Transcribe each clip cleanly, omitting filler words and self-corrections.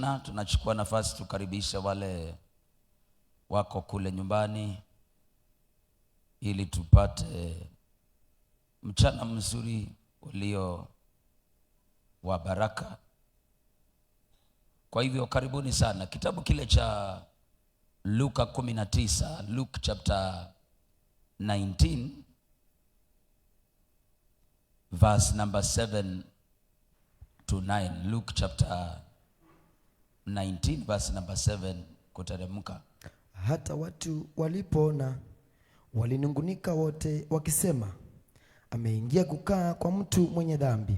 tena. Tunachukua nafasi tukaribisha wale wako kule nyumbani ili tupate mchana mzuri ulio wa baraka. Kwa hivyo karibuni sana. Kitabu kile cha Luka 19, Luke chapter 19 verse number 7 to 9. Luke chapter 19 verse number 7 kuteremka. Hata watu walipoona walinungunika wote wakisema, ameingia kukaa kwa mtu mwenye dhambi.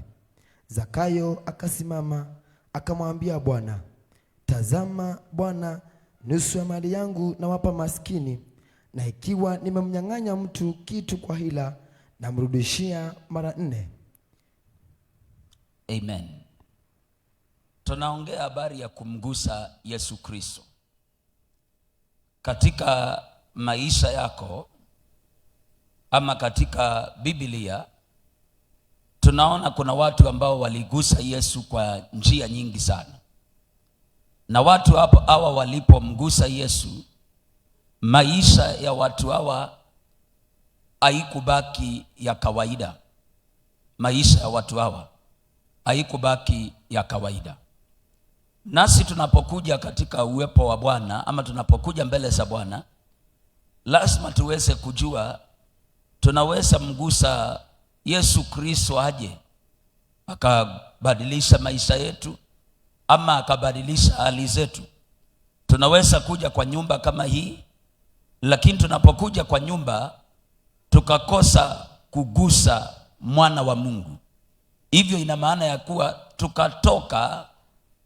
Zakayo akasimama akamwambia Bwana, tazama Bwana, nusu ya mali yangu nawapa maskini, na ikiwa nimemnyang'anya mtu kitu kwa hila, namrudishia mara 4. Amen. Tunaongea habari ya kumgusa Yesu Kristo katika maisha yako ama katika Biblia. Tunaona kuna watu ambao waligusa Yesu kwa njia nyingi sana, na watu hawa walipomgusa Yesu, maisha ya watu hawa haikubaki ya kawaida. Maisha ya watu hawa haikubaki ya kawaida. Nasi tunapokuja katika uwepo wa Bwana ama tunapokuja mbele za Bwana, lazima tuweze kujua tunaweza mgusa Yesu Kristo aje akabadilisha maisha yetu ama akabadilisha hali zetu. Tunaweza kuja kwa nyumba kama hii, lakini tunapokuja kwa nyumba tukakosa kugusa mwana wa Mungu, hivyo ina maana ya kuwa tukatoka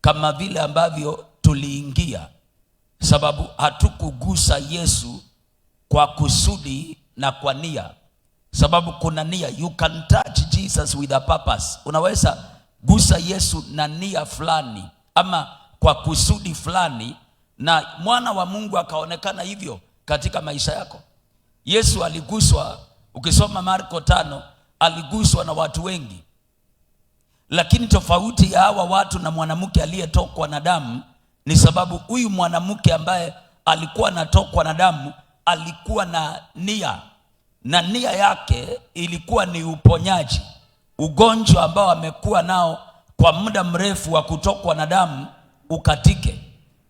kama vile ambavyo tuliingia, sababu hatukugusa Yesu kwa kusudi na kwa nia. Sababu kuna nia. You can touch Jesus with a purpose. Unaweza gusa Yesu na nia fulani ama kwa kusudi fulani, na mwana wa Mungu akaonekana hivyo katika maisha yako. Yesu aliguswa, ukisoma Marko 5, aliguswa na watu wengi. Lakini tofauti ya hawa watu na mwanamke aliyetokwa na damu ni sababu huyu mwanamke ambaye alikuwa anatokwa na damu alikuwa na nia, na nia yake ilikuwa ni uponyaji. Ugonjwa ambao amekuwa nao kwa muda mrefu wa kutokwa na damu ukatike.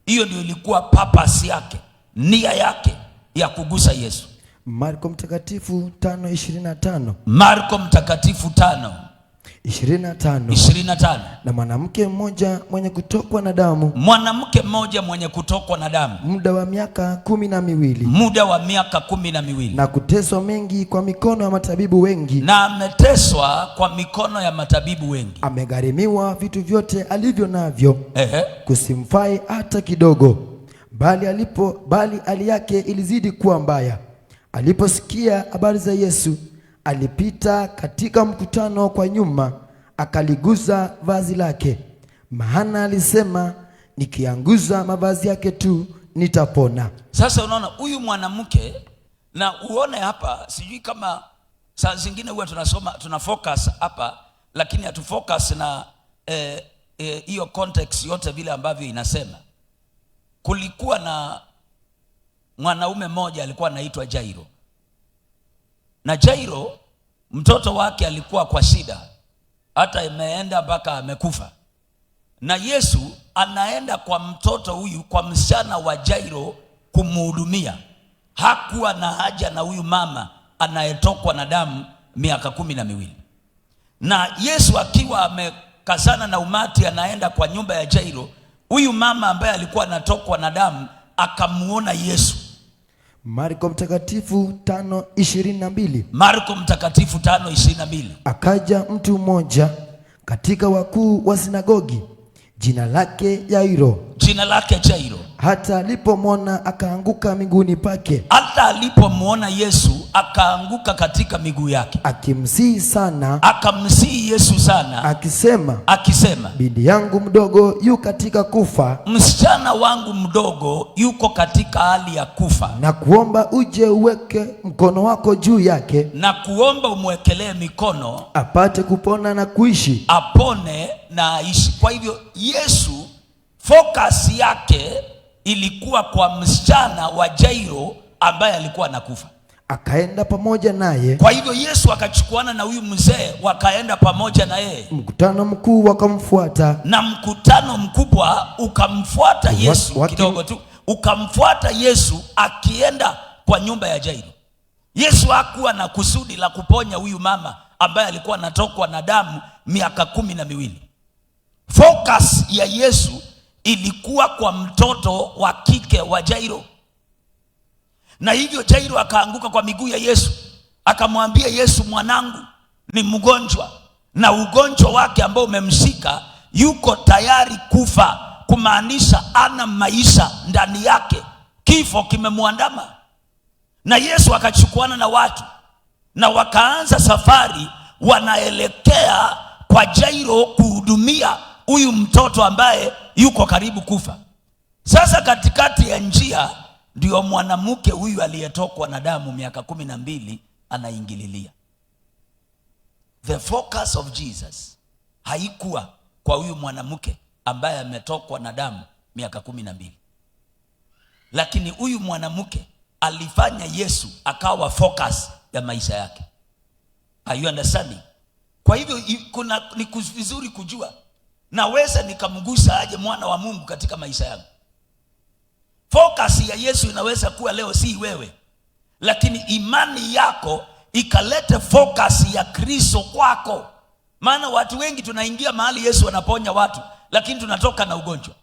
Hiyo ndio ilikuwa purpose yake, nia yake ya kugusa Yesu. Marko mtakatifu 5:25. Marko mtakatifu 5:25. Na mwanamke mmoja mwenye kutokwa na damu, mwanamke mmoja mwenye kutokwa na damu muda wa miaka 12, muda wa miaka 12, na kuteswa mengi kwa mikono ya matabibu wengi, na ameteswa kwa mikono ya matabibu wengi, amegharimiwa vitu vyote alivyo navyo, kusimfai hata kidogo, bali hali yake ilizidi kuwa mbaya. Aliposikia habari za Yesu, alipita katika mkutano kwa nyuma, akaliguza vazi lake, maana alisema, nikianguza mavazi yake tu nitapona. Sasa unaona huyu mwanamke, na uone hapa, sijui kama saa zingine huwa tuna focus hapa, lakini hatufocus na hiyo context yote vile ambavyo inasema. Kulikuwa na mwanaume mmoja alikuwa anaitwa Jairo, na Jairo mtoto wake alikuwa kwa shida, hata imeenda mpaka amekufa. Na Yesu anaenda kwa mtoto huyu, kwa msichana wa Jairo kumhudumia. Hakuwa na haja na huyu mama anayetokwa na damu miaka 12. Na Yesu akiwa amekazana na umati anaenda kwa nyumba ya Jairo, huyu mama ambaye alikuwa anatokwa na damu akamuona Yesu. Marko mtakatifu 5:22. Marko mtakatifu 5:22. Akaja mtu mmoja katika wakuu wa sinagogi, jina lake Jairo. Hata alipomwona akaanguka miguuni pake. Hata alipomwona Yesu akaanguka katika miguu yake, akimsihi sana, akamsihi Yesu sana, akisema, binti yangu mdogo yu katika kufa. Msichana wangu mdogo yuko katika hali ya kufa. Na kuomba uje uweke mkono wako juu yake. Na kuomba umwekelee mikono, apate kupona na kuishi. Apone na aishi. Kwa hivyo Yesu focus yake ilikuwa kwa msichana wa Jairo ambaye alikuwa anakufa. Akaenda pamoja naye. Kwa hivyo Yesu akachukuana na huyu mzee, wakaenda pamoja na yeye. Mkutano mkuu wakamfuata, na mkutano mkubwa ukamfuata Yesu. Kidogo tu ukamfuata Yesu akienda kwa nyumba ya Jairo. Yesu hakuwa na kusudi la kuponya huyu mama ambaye alikuwa anatokwa na damu miaka 12. Focus ya Yesu ilikuwa kwa mtoto wa kike wa Jairo. Na hivyo Jairo akaanguka kwa miguu ya Yesu, akamwambia Yesu, mwanangu ni mgonjwa, na ugonjwa wake ambao umemshika yuko tayari kufa, kumaanisha ana maisha ndani yake, kifo kimemwandama. Na Yesu akachukuana na watu na wakaanza safari, wanaelekea kwa Jairo kuhudumia huyu mtoto ambaye yuko karibu kufa. Sasa katikati ya njia ndio mwanamke huyu aliyetokwa na damu miaka 12 anaingililia. The focus of Jesus haikuwa kwa huyu mwanamke ambaye ametokwa na damu miaka 12, lakini huyu mwanamke alifanya Yesu akawa focus ya maisha yake. Are you understanding? Kwa hivyo ni vizuri kujua naweza nikamgusa aje mwana wa Mungu katika maisha yangu. Focus ya Yesu inaweza kuwa leo si wewe, lakini imani yako ikalete focus ya Kristo kwako. Maana watu wengi tunaingia mahali Yesu anaponya watu, lakini tunatoka na ugonjwa.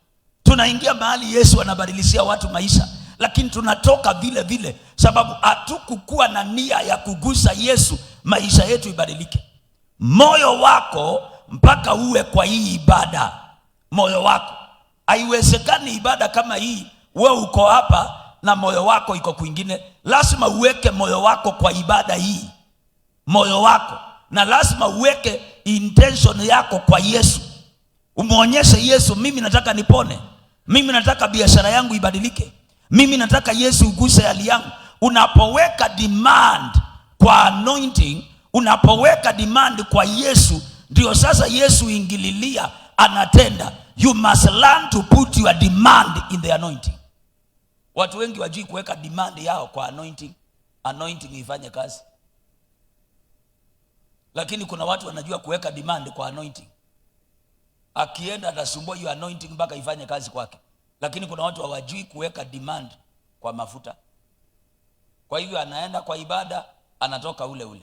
Tunaingia mahali Yesu anabadilishia watu maisha, lakini tunatoka vile vile, sababu hatukukuwa na nia ya kugusa Yesu maisha yetu ibadilike. Moyo wako mpaka uwe kwa hii ibada. Moyo wako. Haiwezekani ibada kama hii wewe uko hapa na moyo wako iko kwingine. Lazima uweke moyo wako kwa ibada hii. Moyo wako. Na lazima uweke intention yako kwa Yesu. Umuonyeshe Yesu, mimi nataka nipone. Mimi nataka biashara yangu ibadilike. Mimi nataka Yesu uguse hali yangu. Unapoweka demand kwa anointing, unapoweka demand kwa Yesu, ndio sasa Yesu ingililia, anatenda. You must learn to put your demand in the anointing. Watu wengi wajui kuweka demand yao kwa anointing. Anointing ifanye kazi. Lakini kuna watu wanajua kuweka demand kwa anointing. Akienda atasumbua hiyo anointing mpaka ifanye kazi kwake. Lakini kuna watu hawajui kuweka demand kwa mafuta. Kwa hivyo anaenda kwa ibada, anatoka ule ule.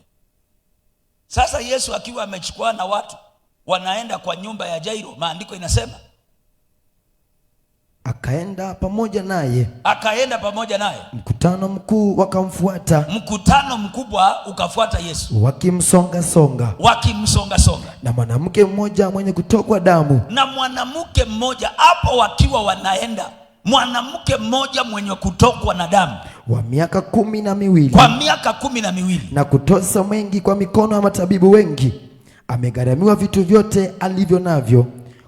Sasa Yesu akiwa amechukua na watu, wanaenda kwa nyumba ya Jairo. Maandiko inasema akaenda pamoja naye. Akaenda pamoja naye. Mkutano mkuu wakamfuata. Mkutano mkubwa ukafuata Yesu. Wakimsonga songa. Na mwanamke mmoja mwenye kutokwa damu. Na mwanamke mmoja hapo wakiwa wanaenda. Mwanamke mmoja mwenye kutokwa na damu. Wa miaka 12. Kwa miaka 12. Na kutosa mengi kwa mikono ya matabibu wengi. Amegharamiwa vitu vyote alivyo navyo,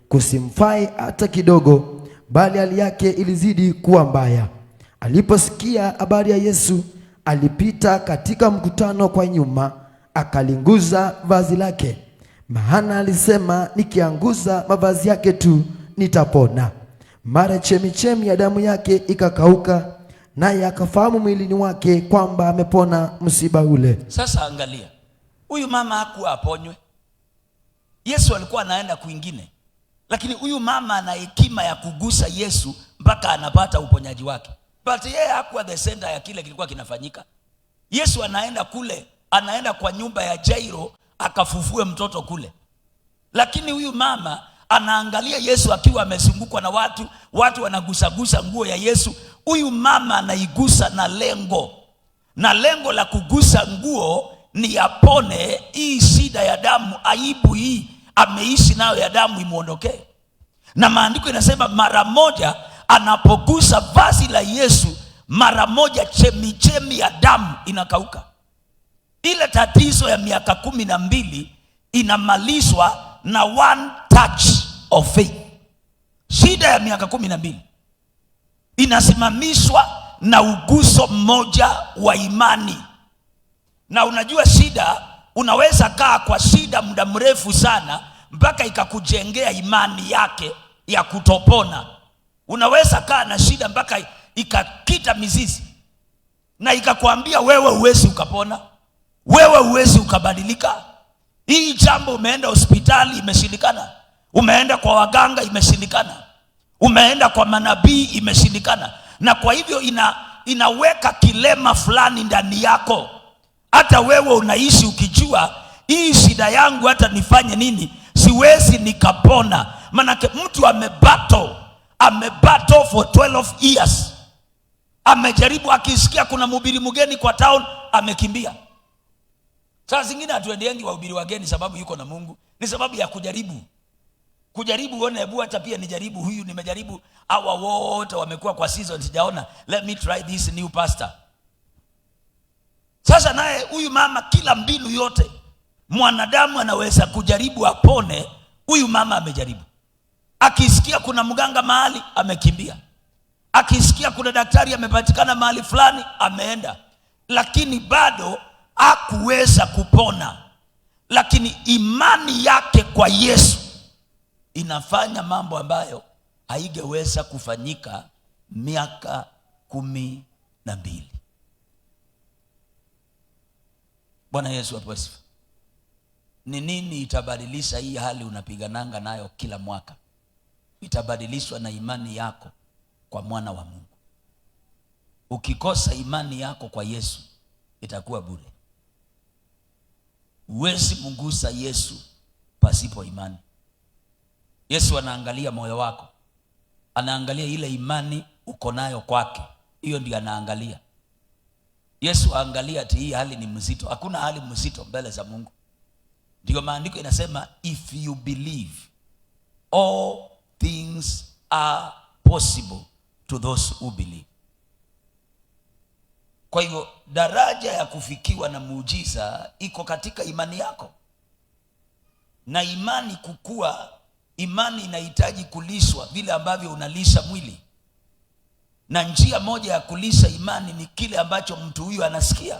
kusimfai hata kidogo, bali hali yake ilizidi kuwa mbaya. Aliposikia habari ya Yesu, alipita katika mkutano kwa nyuma, akalinguza vazi lake, maana alisema, nikianguza mavazi yake tu nitapona. Mara chemichemi ya damu yake ikakauka, naye akafahamu mwilini wake kwamba amepona msiba ule. Sasa angalia, huyu mama hakuwa aponywe. Yesu alikuwa anaenda kwingine, lakini huyu mama ana hekima ya kugusa Yesu mpaka anapata uponyaji wake. But yeye hakuwa the center ya kile kilikuwa kinafanyika. Yesu anaenda kule, anaenda kwa nyumba ya Jairo akafufue mtoto kule. Lakini huyu mama anaangalia Yesu akiwa amezungukwa na watu wanagusagusa nguo ya Yesu. Huyu mama anaigusa na lengo. Na lengo la kugusa nguo ni yapone hii shida ya damu, aibu hii ameishi nayo ya damu imuondokee. Na maandiko inasema mara moja anapogusa vazi la Yesu, mara moja chemichemi ya damu inakauka. Ile tatizo ya miaka 12 inamalizwa na one touch of faith. Shida ya miaka 12 inasimamishwa na uguso mmoja wa imani. Na unajua shida, unaweza kaa kwa shida muda mrefu sana mpaka ikakujengea imani yake ya kutopona. Unaweza kaa na shida mpaka ikakita mizizi na ikakwambia wewe huwezi ukapona, wewe huwezi ukabadilika. Hii jambo, umeenda hospitali imeshindikana, umeenda kwa waganga imeshindikana, umeenda kwa manabii imeshindikana, na kwa hivyo inaweka kilema fulani ndani yako. Hata wewe unaishi ukijua hii shida yangu, hata nifanye nini siwezi nikapona. Manake mtu amebattle for 12 years. Amejaribu, akisikia kuna mhubiri mgeni kwa town amekimbia. Saa zingine hatuendeangi wahubiri wageni sababu yuko na Mungu, ni sababu ya kujaribu uone, hebu hata pia nijaribu huyu, nimejaribu hawa wote wamekuwa kwa season sijaona, let me try this new pastor. Sasa naye huyu mama, kila mbinu yote mwanadamu anaweza kujaribu apone, huyu mama amejaribu. Akisikia kuna mganga mahali amekimbia, akisikia kuna daktari amepatikana mahali fulani ameenda, lakini bado hakuweza kupona. Lakini imani yake kwa Yesu inafanya mambo ambayo haingeweza kufanyika miaka 12. Bwana Yesu asifiwe. Ni nini itabadilisha hii hali unapigananga nayo kila mwaka? Itabadilishwa na imani yako kwa mwana wa Mungu. Ukikosa imani yako kwa Yesu itakuwa bure. Huwezi mgusa Yesu pasipo imani. Yesu anaangalia moyo wako, anaangalia ile imani uko nayo kwake, hiyo ndio anaangalia. Yesu aangalia ati hii hali ni mzito. Hakuna hali mzito mbele za Mungu. Ndio maandiko inasema if you believe all things are possible to those who believe. Kwa hivyo daraja ya kufikiwa na muujiza iko katika imani yako. Na imani kukua, imani inahitaji kulishwa vile ambavyo unalisha mwili. Na njia moja ya kulisha imani ni kile ambacho mtu huyu anasikia.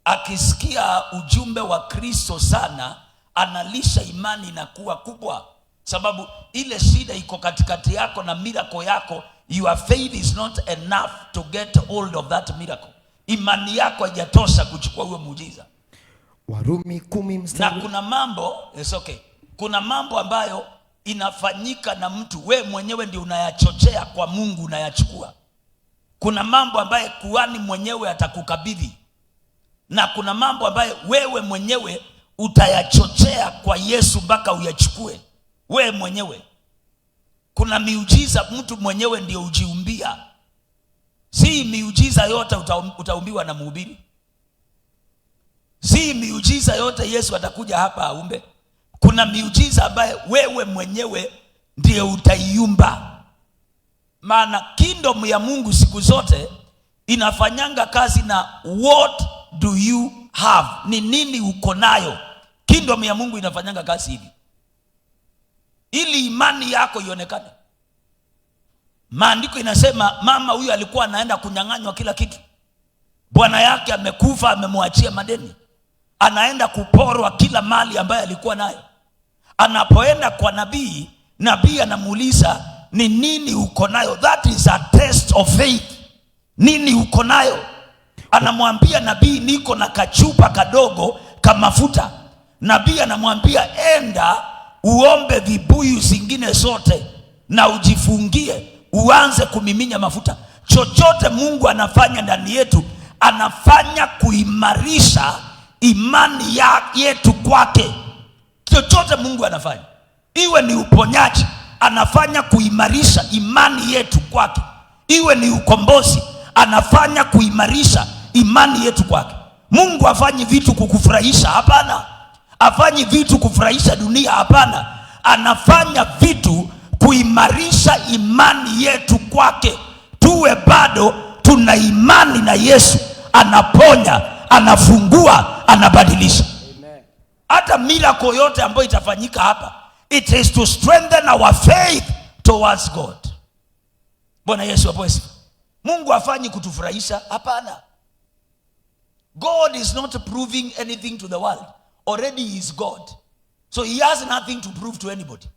Akisikia ujumbe wa Kristo sana, analisha imani inakuwa kubwa. Sababu ile shida iko katikati yako na miracle yako, your faith is not enough to get hold of that miracle. Imani yako haijatosha kuchukua huo muujiza. Warumi 10 mstari. Na kuna mambo, kuna mambo ambayo inafanyika na mtu, we mwenyewe ndio unayachochea kwa Mungu, unayachukua. Kuna mambo ambayo kuhani mwenyewe atakukabidhi, na kuna mambo ambayo wewe mwenyewe utayachochea kwa Yesu mpaka uyachukue wewe mwenyewe. Kuna miujiza mtu mwenyewe ndio ujiumbia. Si miujiza yote utaumbiwa na mhubiri. Si miujiza yote Yesu atakuja hapa aumbe. Kuna miujiza ambayo wewe mwenyewe ndio utaiumba. Maana kingdom ya Mungu siku zote inafanyanga kazi na what do you have, ni nini uko nayo. Kingdom ya Mungu inafanyanga kazi hivi ili imani yako ionekane. Maandiko inasema mama huyu alikuwa anaenda kunyang'anywa kila kitu. Bwana yake amekufa, amemwachia madeni. Anaenda kuporwa kila mali ambayo alikuwa nayo. Anapoenda kwa nabii, nabii anamuuliza ni nini uko nayo. That is a test of faith. Nini uko nayo? Anamwambia nabii, niko na kachupa kadogo kama mafuta. Nabii anamwambia enda uombe vibuyu zingine zote na ujifungie, uanze kumiminya mafuta. Chochote Mungu anafanya ndani yetu, anafanya kuimarisha imani yetu kwake. Chochote Mungu anafanya, iwe ni uponyaji, anafanya kuimarisha imani yetu kwake. Iwe ni ukombozi, anafanya kuimarisha imani yetu kwake. Mungu hafanyi vitu kukufurahisha, hapana. Hafanyi vitu kufurahisha dunia, hapana. Anafanya vitu kuimarisha imani yetu kwake. Tuwe bado tuna imani na Yesu. Anaponya, anafungua, anabadilisha. Amen. Hata miracle yote ambayo itafanyika hapa, it is to strengthen our faith towards God. Bwana Yesu asifiwe. Mungu hafanyi kutufurahisha, hapana. God is not proving anything to the world. Already he is God. So he has nothing to prove to anybody.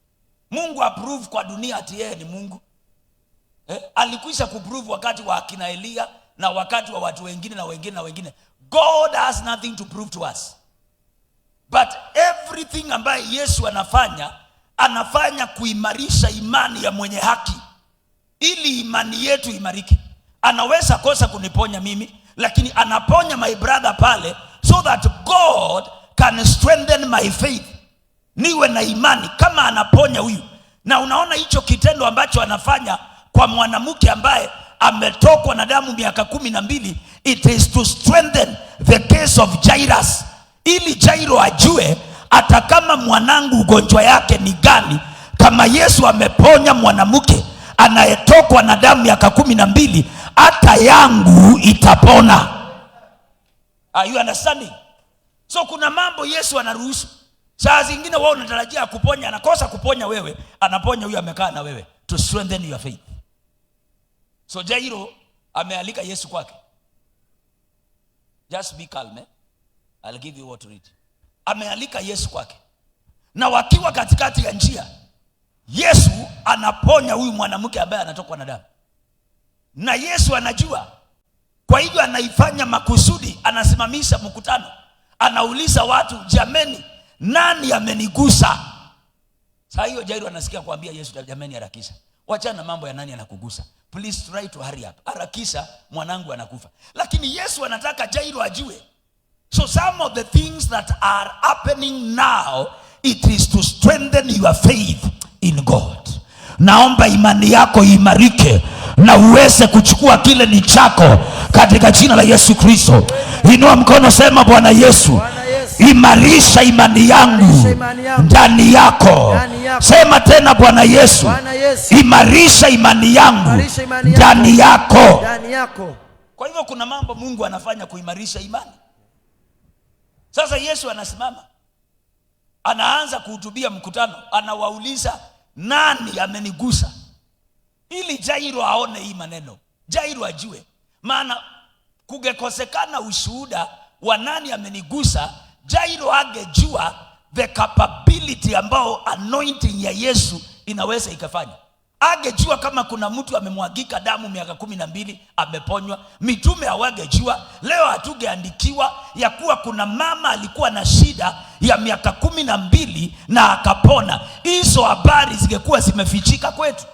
Mungu approve kwa dunia ati yeye ni Mungu. Alikwisha kuprove wakati wa akina Elia na wakati wa watu wengine na wengine na wengine. God has nothing to prove to us. But everything ambaye Yesu anafanya kuimarisha imani ya mwenye haki, ili imani yetu imarike. Anaweza kosa kuniponya mimi, lakini anaponya my brother pale, so that God can strengthen my faith, niwe na imani kama anaponya huyu. Na unaona hicho kitendo ambacho anafanya kwa mwanamke ambaye ametokwa na damu miaka 12, it is to strengthen the case of Jairus, ili Jairo ajue hata kama mwanangu ugonjwa yake ni gani, kama Yesu ameponya mwanamke anayetokwa na damu miaka 12, hata yangu itapona. Are you understanding? So kuna mambo Yesu anaruhusu. Saa zingine wao unatarajia kuponya, anakosa kuponya wewe, anaponya huyu amekaa na wewe, to strengthen your faith. So Jairo amealika Yesu kwake. Just be calm, I'll give you what to read. Amealika Yesu kwake. Na wakiwa katikati ya njia, Yesu anaponya huyu mwanamke ambaye anatokwa na damu. Na Yesu anajua. Kwa hivyo anaifanya makusudi, anasimamisha mkutano. Anauliza watu, jameni, nani amenigusa? Saa hiyo Jairo anasikia kuambia Yesu, jameni harakisha. Wachana mambo ya nani anakugusa. Please try to hurry up. Harakisha, mwanangu anakufa. Lakini Yesu anataka Jairo ajue. So some of the things that are happening now, it is to strengthen your faith in God. Naomba imani yako imarike na uweze kuchukua kile ni chako katika jina la Yesu Kristo. Inua mkono, sema Bwana Yesu, imarisha imani yangu ndani yako. Sema tena, Bwana Yesu, imarisha imani yangu ndani yako. Kwa hivyo kuna mambo Mungu anafanya kuimarisha imani. Sasa Yesu anasimama, anaanza kuhutubia mkutano, anawauliza nani amenigusa, ili Jairo aone hii maneno, Jairo ajue. Maana kugekosekana ushuhuda wa nani amenigusa, Jairo angejua the capability ambao anointing ya Yesu inaweza ikafanya. Angejua kama kuna mtu amemwagika damu miaka 12 ameponywa. Mitume hawangejua. Leo hatugeandikiwa ya kuwa kuna mama alikuwa na shida ya miaka 12 na akapona. Hizo habari zingekuwa zimefichika kwetu.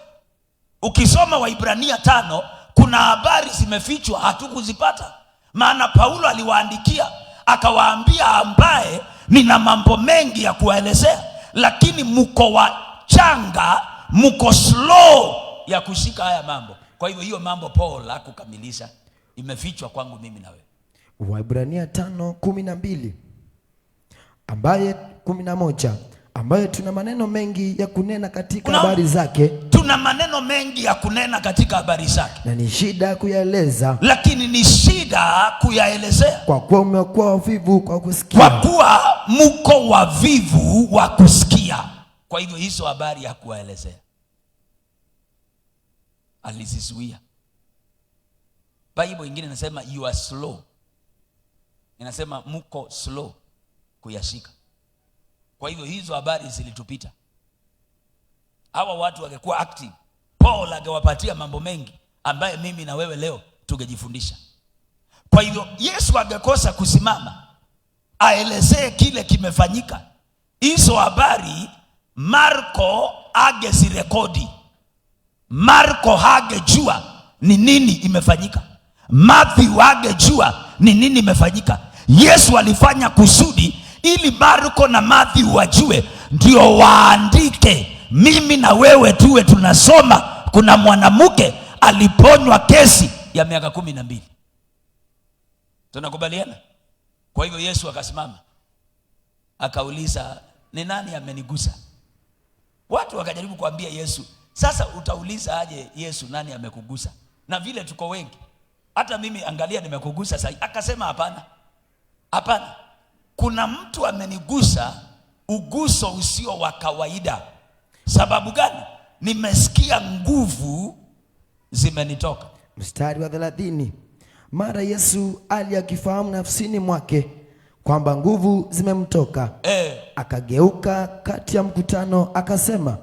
Ukisoma Waibrania 5, kuna habari zimefichwa hatukuzipata. Maana Paulo aliwaandikia akawaambia, ambaye nina mambo mengi ya kuwaelezea, lakini mko wachanga, mko slow ya kushika haya mambo. Kwa hivyo hiyo mambo Paul hakukamilisha, imefichwa kwangu mimi na wewe. Waibrania 5:12 ambaye 11 ambaye tuna maneno mengi ya kunena katika habari zake. Tuna maneno mengi ya kunena katika habari zake, na ni shida kuyaeleza, lakini ni shida kuyaelezea. Kwa kuwa mmekuwa wavivu kwa kusikia. Kwa kuwa mko wavivu wa kusikia. Kwa hivyo hizo habari ya kuwaelezea alizizuia. Bible ingine inasema you are slow, inasema mko slow kuyashika. Kwa hivyo hizo habari zilitupita. Hawa watu wangekuwa active, Paul angewapatia mambo mengi ambaye mimi na wewe leo tungejifundisha. Kwa hivyo Yesu angekosa kusimama aelezee kile kimefanyika. Hizo habari Marko angezirekodi. Marko hangejua ni nini imefanyika. Matthew hangejua ni nini imefanyika. Yesu alifanya kusudi ili Marko na Matthew wajue, ndio waandike. Mimi na wewe tuwe tunasoma kuna mwanamke aliponywa kesi ya miaka 12. Tunakubaliana? Kwa hivyo Yesu akasimama akauliza, ni nani amenigusa? Watu wakajaribu kuambia Yesu, sasa utauliza aje Yesu nani amekugusa? Na vile tuko wengi, hata mimi angalia nimekugusa sasa. Akasema hapana. Hapana. Kuna mtu amenigusa uguso usio wa kawaida. Sababu gani? Nimesikia nguvu zimenitoka. Mstari wa 30. Mara Yesu aliyakifahamu nafsini mwake kwamba nguvu zimemtoka, akageuka kati ya mkutano akasema,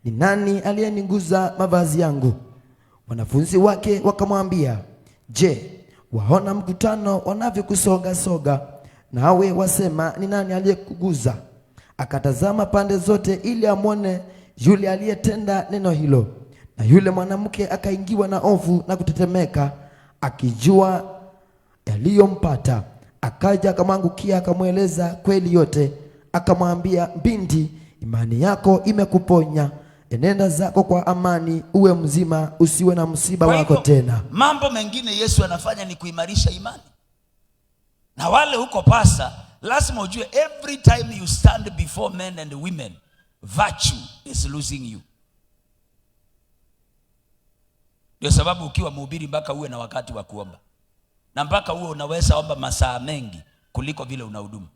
ni nani aliyenigusa mavazi yangu? Wanafunzi wake wakamwambia, je, waona mkutano wanavyokusonga soga, nawe wasema ni nani aliyekuguza? Akatazama pande zote ili amwone yule aliyetenda neno hilo. Na yule mwanamke akaingiwa na hofu na kutetemeka, akijua yaliyompata. Akaja akamwangukia, akamweleza kweli yote. Akamwambia, binti, imani yako imekuponya, enenda zako kwa amani, uwe mzima, usiwe na msiba wako tena. Mambo mengine Yesu anafanya ni kuimarisha imani. Na wale huko pasa, lazima ujue every time you stand before men and women, virtue is losing you. Ndio sababu ukiwa mhubiri mpaka uwe na wakati wa kuomba, na mpaka uwe unaweza omba masaa mengi kuliko vile unahudumu.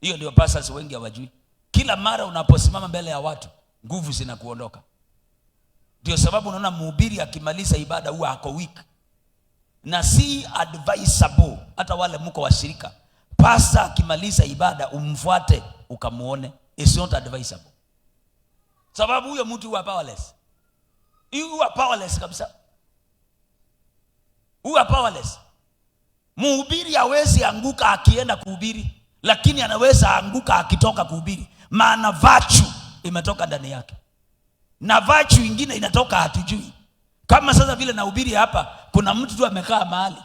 Hiyo ndio pastors wengi hawajui. Kila mara unaposimama mbele ya watu, nguvu zinakuondoka. Ndio sababu unaona mhubiri akimaliza ibada huwa ako weak. Na si advisable hata wale mko washirika, pastor akimaliza ibada umfuate ukamuone, it's not advisable. Sababu huyo mtu huwa powerless. Huwa powerless kabisa. Huwa powerless. Mhubiri hawezi anguka akienda kuhubiri, lakini anaweza anguka akitoka kuhubiri, maana virtue imetoka ndani yake. Na virtue ingine inatoka hatujui. Kama sasa vile nahubiri hapa, kuna mtu tu amekaa mahali,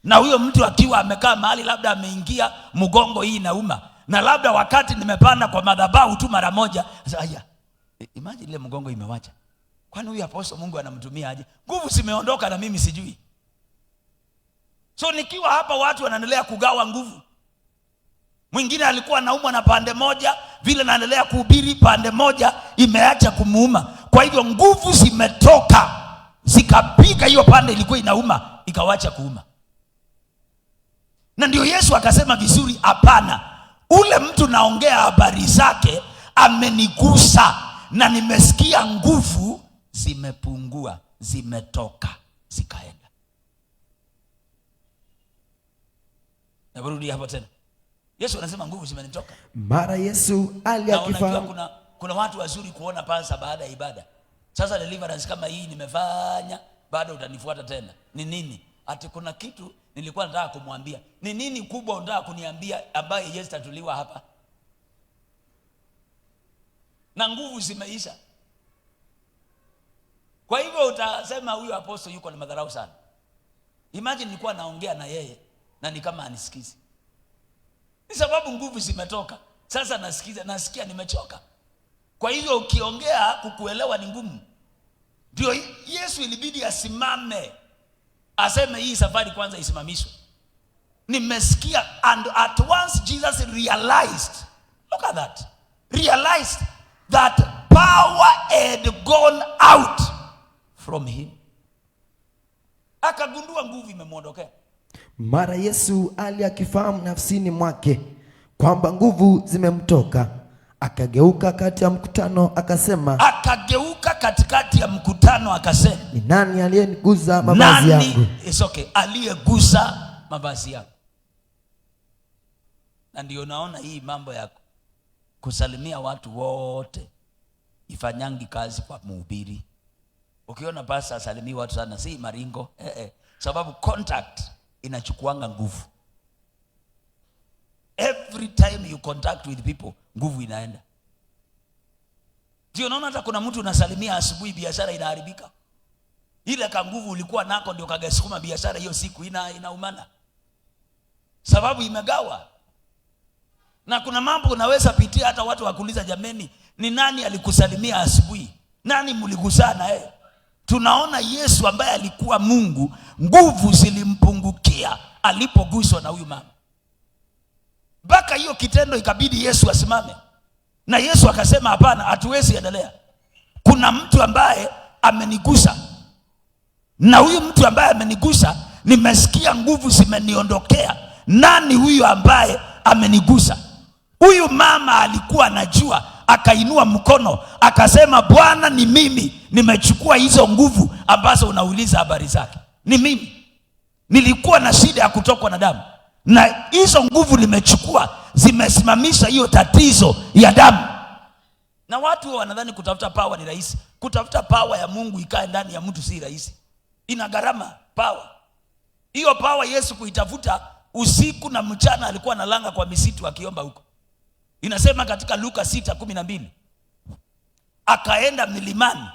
na huyo mtu akiwa amekaa mahali, labda ameingia mgongo hii inauma, na labda wakati nimepanda kwa madhabahu tu mara moja, sasa aya, imagine ile mgongo imewacha. Kwani huyu apostle Mungu anamtumia aje? Nguvu zimeondoka na mimi sijui. So nikiwa hapa watu wanaendelea kugawa nguvu. Mwingine alikuwa anaumwa na pande moja, vile naendelea kuhubiri pande moja imeacha kumuuma. Kwa hivyo nguvu zimetoka, zikapiga hiyo pande ilikuwa inauma, ikawacha kuuma. Na ndio Yesu akasema vizuri, hapana, ule mtu naongea habari zake amenigusa, na nimesikia nguvu zimepungua, zimetoka, zikaenda. Na burudi hapo tena. Yesu anasema nguvu zimenitoka. Mara Yesu aliakifahamu. Kuna watu wazuri kuona pasa baada ya ibada. Sasa deliverance kama hii nimefanya, bado utanifuata tena. Ni nini? Ati kuna kitu nilikuwa nataka kumwambia. Ni nini kubwa unataka kuniambia ambaye Yesu tatuliwa hapa? Na nguvu zimeisha. Kwa hivyo utasema huyu apostle yuko na madharau sana. Imagine nilikuwa naongea na yeye na ni kama anisikizi. Ni sababu nguvu zimetoka. Sasa nasikia nimechoka. Kwa hivyo ukiongea kukuelewa ni ngumu. Ndio Yesu ilibidi asimame, aseme hii safari kwanza isimamishwe. Nimesikia, and at once Jesus realized, look at that, realized that power had gone out from him. Akagundua nguvu imemwondokea. Mara Yesu aliakifahamu nafsini mwake kwamba nguvu zimemtoka, akageuka katikati ya mkutano akasema, ni nani aliyenigusa mavazi yangu? It's okay, aliyegusa mavazi yangu. Na ndio naona hii mambo ya kusalimia watu wote ifanyangi kazi kwa mhubiri. Ukiona pasta asalimii watu sana, si maringo. Sababu contact inachukuanga nguvu. Every time you contact with people, nguvu inaenda. Ndio naona hata kuna mtu unasalimia asubuhi biashara inaharibika. Ile ka nguvu ulikuwa nako ndio kagasukuma biashara hiyo siku inaumana. Sababu imegawa. Na kuna mambo unaweza pitia hata watu wakuuliza, jameni, ni nani alikusalimia asubuhi? Nani mligusana Tunaona Yesu ambaye alikuwa Mungu, nguvu zilimpungukia alipoguswa na huyu mama. Baka hiyo kitendo ikabidi Yesu asimame. Na Yesu akasema, hapana, hatuwezi endelea. Kuna mtu ambaye amenigusa. Na huyu mtu ambaye amenigusa, nimesikia nguvu zimeniondokea. Nani huyu ambaye amenigusa? Huyu mama alikuwa anajua, akainua mkono, akasema, Bwana, ni mimi, nimechukua hizo nguvu ambazo unauliza habari zake. Ni mimi. Nilikuwa na shida ya kutokwa na damu, na hizo nguvu nimechukua, zimesimamisha hiyo tatizo ya damu. Na watu wanadhani kutafuta power ni rahisi. Kutafuta power ya Mungu ikae ndani ya mtu si rahisi. Ina gharama power. Hiyo power Yesu kuitafuta usiku na mchana, alikuwa analanga kwa misitu akiomba huko. Inasema katika Luka 6:12, akaenda milimani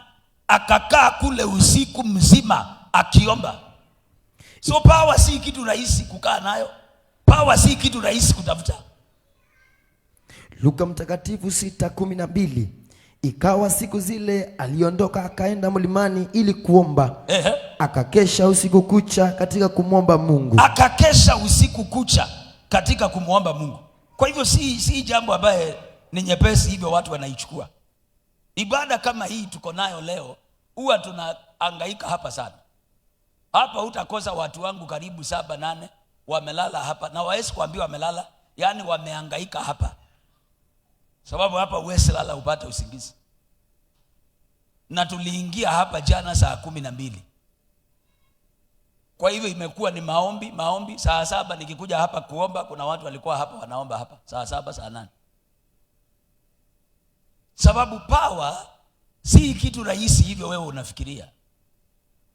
akakaa kule usiku mzima akiomba. So power si kitu rahisi kukaa nayo. Power si kitu rahisi kutafuta. Luka mtakatifu 6:12, ikawa siku zile aliondoka akaenda mlimani ili kuomba. Akakesha usiku kucha katika kumwomba Mungu. Akakesha usiku kucha katika kumwomba Mungu. Kwa hivyo si jambo ambaye ni nyepesi hivyo watu wanaichukua. Ibada kama hii tuko nayo leo, huwa tunahangaika hapa sana. Hapa utakosa watu wangu karibu 7-8 wamelala hapa, na waesi kuambiwa wamelala, yani wamehangaika hapa. Sababu hapa uwezi lala upate usingizi. Na tuliingia hapa jana saa 12. Kwa hivyo imekuwa ni maombi. Saa 7 nikikuja hapa kuomba, kuna watu walikuwa hapa wanaomba hapa saa 7, saa 8. Sababu power si kitu rahisi hivyo wewe unafikiria.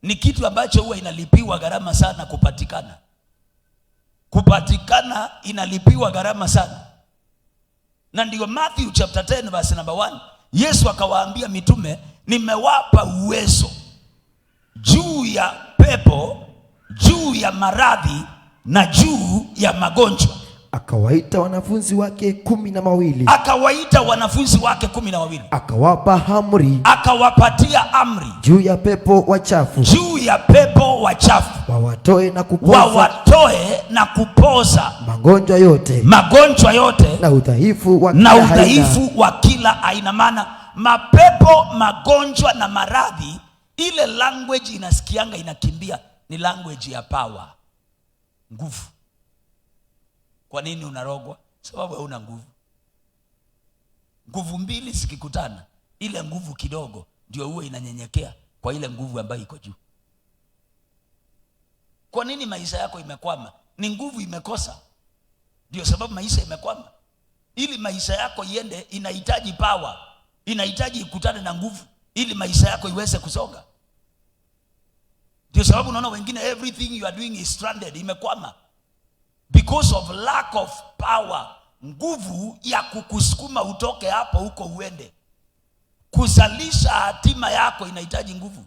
Ni kitu ambacho huwa inalipiwa gharama sana kupatikana. Kupatikana inalipiwa gharama sana. Na ndio Matthew chapter 10 verse number 1, Yesu akawaambia mitume, nimewapa uwezo juu ya pepo, juu ya maradhi na juu ya magonjwa. Akawaita wanafunzi wake 12. Akawaita wanafunzi wake 12. Akawapa amri. Akawapatia amri juu ya pepo wachafu. Juu ya pepo wachafu. Wawatoe na kupoza. Wawatoe na kupoza magonjwa yote. Magonjwa yote. Na udhaifu wa kila aina. Maana mapepo, magonjwa na maradhi, ile language inasikianga inakimbia ni language ya power. Nguvu. Kwa nini unarogwa? Sababu hauna nguvu. Nguvu mbili zikikutana, ile nguvu kidogo ndio huwa inanyenyekea kwa ile nguvu ambayo iko juu. Kwa nini maisha yako imekwama? Ni nguvu imekosa. Ndio sababu maisha imekwama. Ili maisha yako iende inahitaji power. Inahitaji ikutane na nguvu ili maisha yako iweze kusonga. Ndio sababu unaona wengine everything you are doing is stranded, imekwama. Because of lack of power. Nguvu ya kukusukuma utoke hapo huko uende. Kuzalisha hatima yako inahitaji nguvu.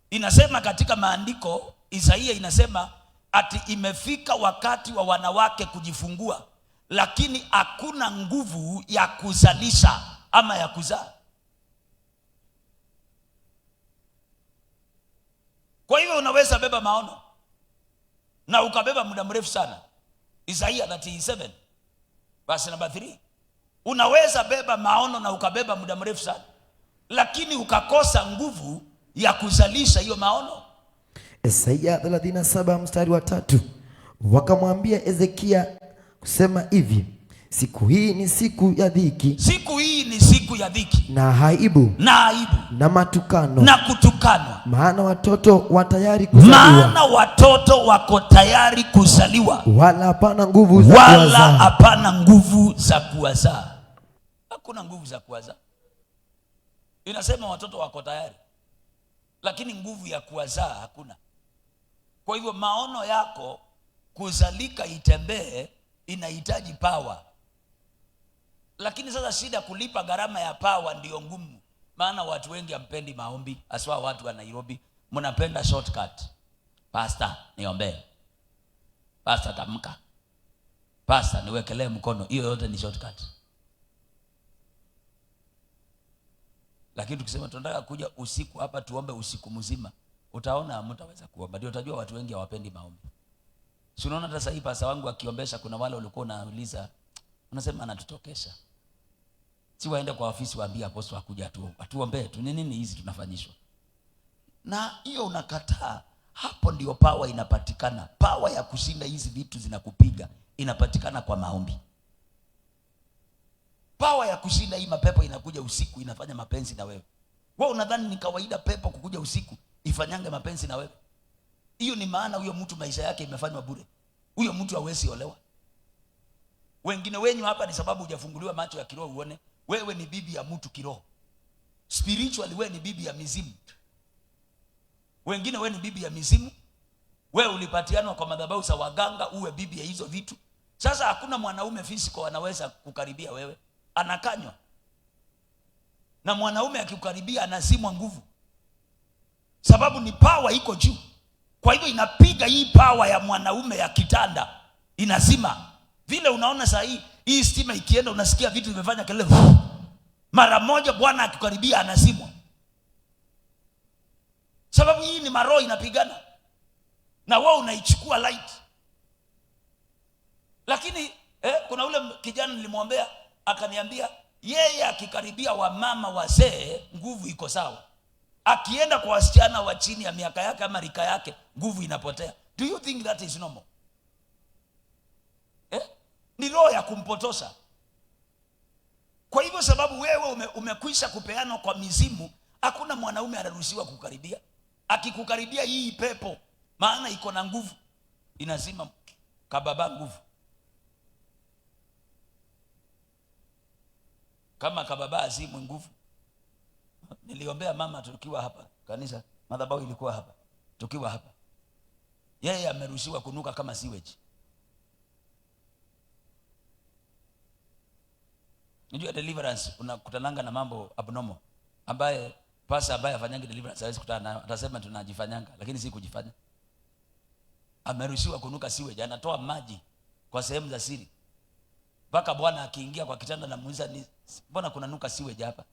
Inasema katika maandiko, Isaia inasema ati imefika wakati wa wanawake kujifungua, lakini hakuna nguvu ya kuzalisha ama ya kuzaa. Kwa hivyo unaweza beba maono na ukabeba muda mrefu sana. Isaia 37 verse number 3. Unaweza beba maono na ukabeba muda mrefu sana, lakini ukakosa nguvu ya kuzalisha hiyo maono. Isaia 37 mstari wa 3. Wakamwambia Ezekia kusema hivi, siku hii ni siku ya dhiki. Siku hii ni siku ya dhiki. Na aibu. Na aibu. Na matukano. Na kutukanwa. Maana watoto wa tayari kuzaliwa. Maana watoto wako tayari kuzaliwa. Wala hapana nguvu za kuwazaa. Wala hapana nguvu za kuwazaa. Hakuna nguvu za kuwazaa. Inasema watoto wako tayari, lakini nguvu ya kuwazaa hakuna. Kwa hivyo maono yako kuzalika itembee inahitaji power. Lakini sasa shida kulipa gharama ya power ndio ngumu. Maana watu wengi hampendi maombi, aswa watu wa Nairobi, mnapenda shortcut. Pastor, niombe. Pastor, tamka. Pastor, niwekelee mkono. Hiyo yote ni shortcut. Lakini tukisema tunataka kuja usiku hapa tuombe usiku mzima, utaona hamtaweza kuomba. Ndio utajua watu wengi hawapendi maombi. Si unaona hata sasa hivi pasa wangu akiombesha, kuna wale walikuwa wanauliza, unasema anatutokesha. Si waende kwa ofisi waambie apostle akuja atuombe tu, nini hizi tunafanyishwa. Na hiyo unakataa. Hapo ndio power inapatikana. Power ya kushinda hizi vitu zinakupiga inapatikana kwa maombi. Power ya kushinda hii mapepo inakuja usiku, inafanya mapenzi na wewe. Wewe unadhani ni kawaida pepo kukuja usiku ifanyange mapenzi na wewe? Hiyo ni maana huyo mtu maisha yake imefanywa bure. Huyo mtu hawezi olewa. Wengine wenyu hapa ni sababu hujafunguliwa macho ya kiroho uone. Wewe ni bibi ya mtu kiroho. Spiritually wewe ni bibi ya mizimu. Wengine wewe ni bibi ya mizimu. Wewe ulipatianwa kwa madhabahu za waganga uwe bibi ya hizo vitu. Sasa hakuna mwanaume physical anaweza kukaribia wewe. Anakanywa. Na mwanaume akikukaribia anazimwa nguvu. Sababu ni power iko juu. Kwa hivyo inapiga hii power ya mwanaume ya kitanda. Inazima. Vile unaona saa hii stima ikienda unasikia vitu vimefanya kelele. Mara moja Bwana akikukaribia anazimwa. Sababu hii ni maroho inapigana. Na wewe unaichukua light. Lakini kuna ule kijana nilimwombea akaniambia yeye akikaribia wamama wazee nguvu iko sawa. Akienda kwa wasichana wa chini ya miaka yake ama rika yake nguvu inapotea. Do you think that is normal? Ni roho ya kumpotosha. Kwa hivyo sababu wewe umekwisha kupeana kwa mizimu, hakuna mwanaume anaruhusiwa kukaribia. Akikukaribia hii pepo, maana iko na nguvu, inazima kababa nguvu. Kama kababa azimwe nguvu. Niliombea mama tukiwa hapa kanisa, madhabahu ilikuwa hapa. Tukiwa hapa. Yeye ameruhusiwa kunuka kama sewage. Unajua deliverance unakutananga na mambo abnormal ambaye pastor ambaye afanyangi deliverance hawezi kutana nayo. Atasema tunajifanyanga lakini si kujifanya. Ameruhusiwa kunuka sewage, anatoa maji kwa sehemu za siri. Mpaka Bwana akiingia kwa kitanda na muuliza mbona kuna nuka sewage hapa?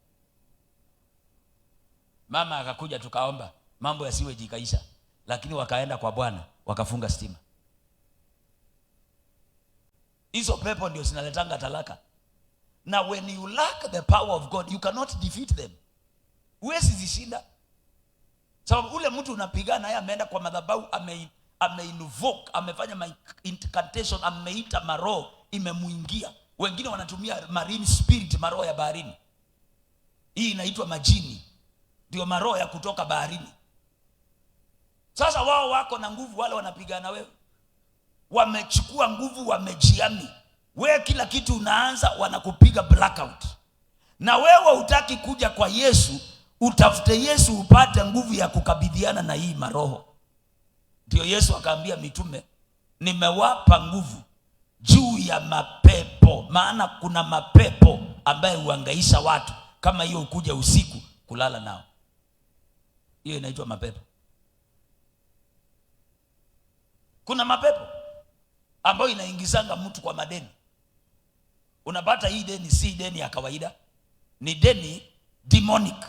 Mama akakuja tukaomba, mambo ya sewage ikaisha. Lakini wakaenda kwa Bwana, wakafunga stima. Hizo pepo ndio zinaletanga talaka. Now when you lack the power of God, you cannot defeat them. Huwezi zishinda. Sababu ule mtu unapigana naye ameenda kwa madhabahu, ameinvoke, amefanya incantation, ameita maroho, imemuingia. Wengine wanatumia marine spirit, maroho ya baharini. Hii inaitwa majini. Ndio maroho ya kutoka baharini. Sasa wao wako na nguvu, wale wanapigana wewe. Wamechukua nguvu, wamejiami. Wewe kila kitu unaanza wanakupiga blackout. Na wewe hutaki kuja kwa Yesu, utafute Yesu upate nguvu ya kukabidhiana na hii maroho. Ndio Yesu akaambia mitume, nimewapa nguvu juu ya mapepo. Maana kuna mapepo ambaye huangaisha watu. Kama hiyo ukuja usiku kulala nao. Hiyo inaitwa mapepo. Kuna mapepo ambayo inaingizanga mtu kwa madeni. Unapata hii deni si deni ya kawaida. Ni deni demonic.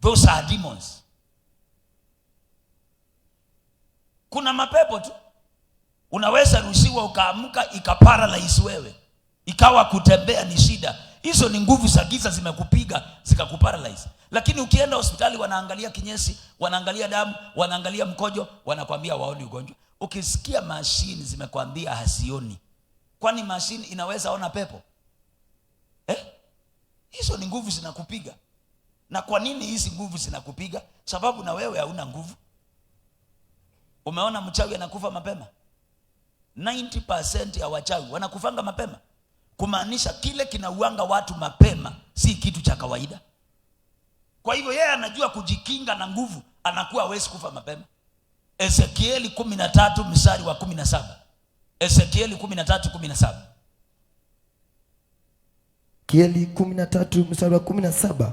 Those are demons. Kuna mapepo tu. Unaweza ruhusiwa ukaamka ikaparalyze wewe. Ikawa kutembea ni shida. Hizo ni nguvu za giza zimekupiga zikakuparalyze. Lakini ukienda hospitali wanaangalia kinyesi, wanaangalia damu, wanaangalia mkojo, wanakwambia waoni ugonjwa. Ukisikia mashini zimekwambia hasioni. Kwani mashini inaweza ona pepo? Hizo ni nguvu zinakupiga. Na kwa nini hizi nguvu zinakupiga? Sababu na wewe hauna nguvu. Umeona mchawi anakufa mapema? 90% ya wachawi wanakufanga mapema. Kumaanisha kile kinauanga watu mapema si kitu cha kawaida. Kwa hivyo yeye anajua kujikinga na nguvu, anakuwa hawezi kufa mapema. Ezekieli 13 mstari wa 17. Ezekieli 13:17. Ezekieli 13 mstari wa 17.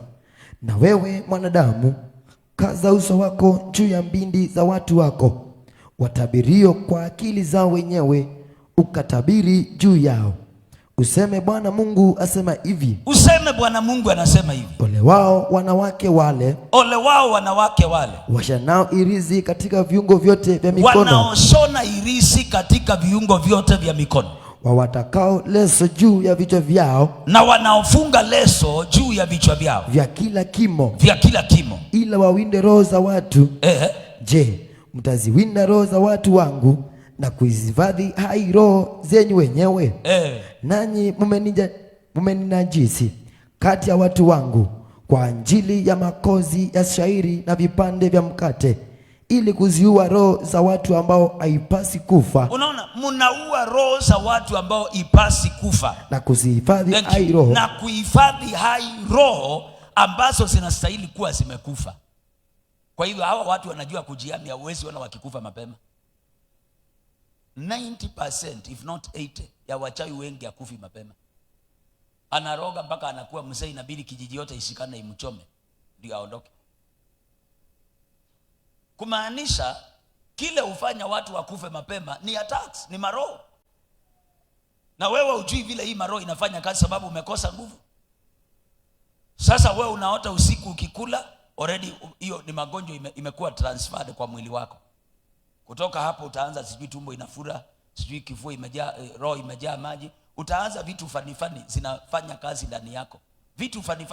Na wewe mwanadamu, kaza uso wako juu ya mbindi za watu wako, watabirio kwa akili zao wenyewe, ukatabiri juu yao. Useme Bwana Mungu asema hivi. Useme Bwana Mungu anasema hivi. Ole wao wanawake wale. Ole wao wanawake wale. Washanao irizi katika viungo vyote vya mikono. Wanaoshona irizi katika viungo vyote vya mikono. Wawatakao leso juu ya vichwa vyao. Na wanaofunga leso juu ya vichwa vyao. Vya kila kimo. Vya kila kimo. Ila wawinde roho za watu. Je, mtaziwinda roho za watu wangu na kuizihifadhi hai roho zenyu wenyewe? Nanyi mumeninajisi kati ya watu wangu kwa ajili ya makozi ya shairi na vipande vya mkate, ili kuziua roho za watu ambao haipasi kufa. Unaona, mnaua roho za watu ambao haipasi kufa. Na kuzihifadhi hai roho. Na kuhifadhi hai roho ambazo zinastahili kuwa zimekufa. Kwa hivyo hawa watu wanajua kujiami, hauwezi ona wakikufa mapema. 90% if not 80 ya wachawi wengi hakufi mapema. Anaroga mpaka anakuwa mzee, inabidi kijiji yote ishikane imchome ndio aondoke. Kumaanisha kile ufanya watu wakufe mapema ni attacks, ni maroho. Na wewe hujui vile hii maroho inafanya kazi sababu umekosa nguvu. Sasa wewe unaota usiku ukikula, already hiyo ni magonjwa imekuwa transferred kwa mwili wako. Kutoka hapo utaanza sijui tumbo inafura, sijui kifua imejaa, roho imejaa maji. Utaanza vitu fani zinafanya kazi ndani yako. Vitu fani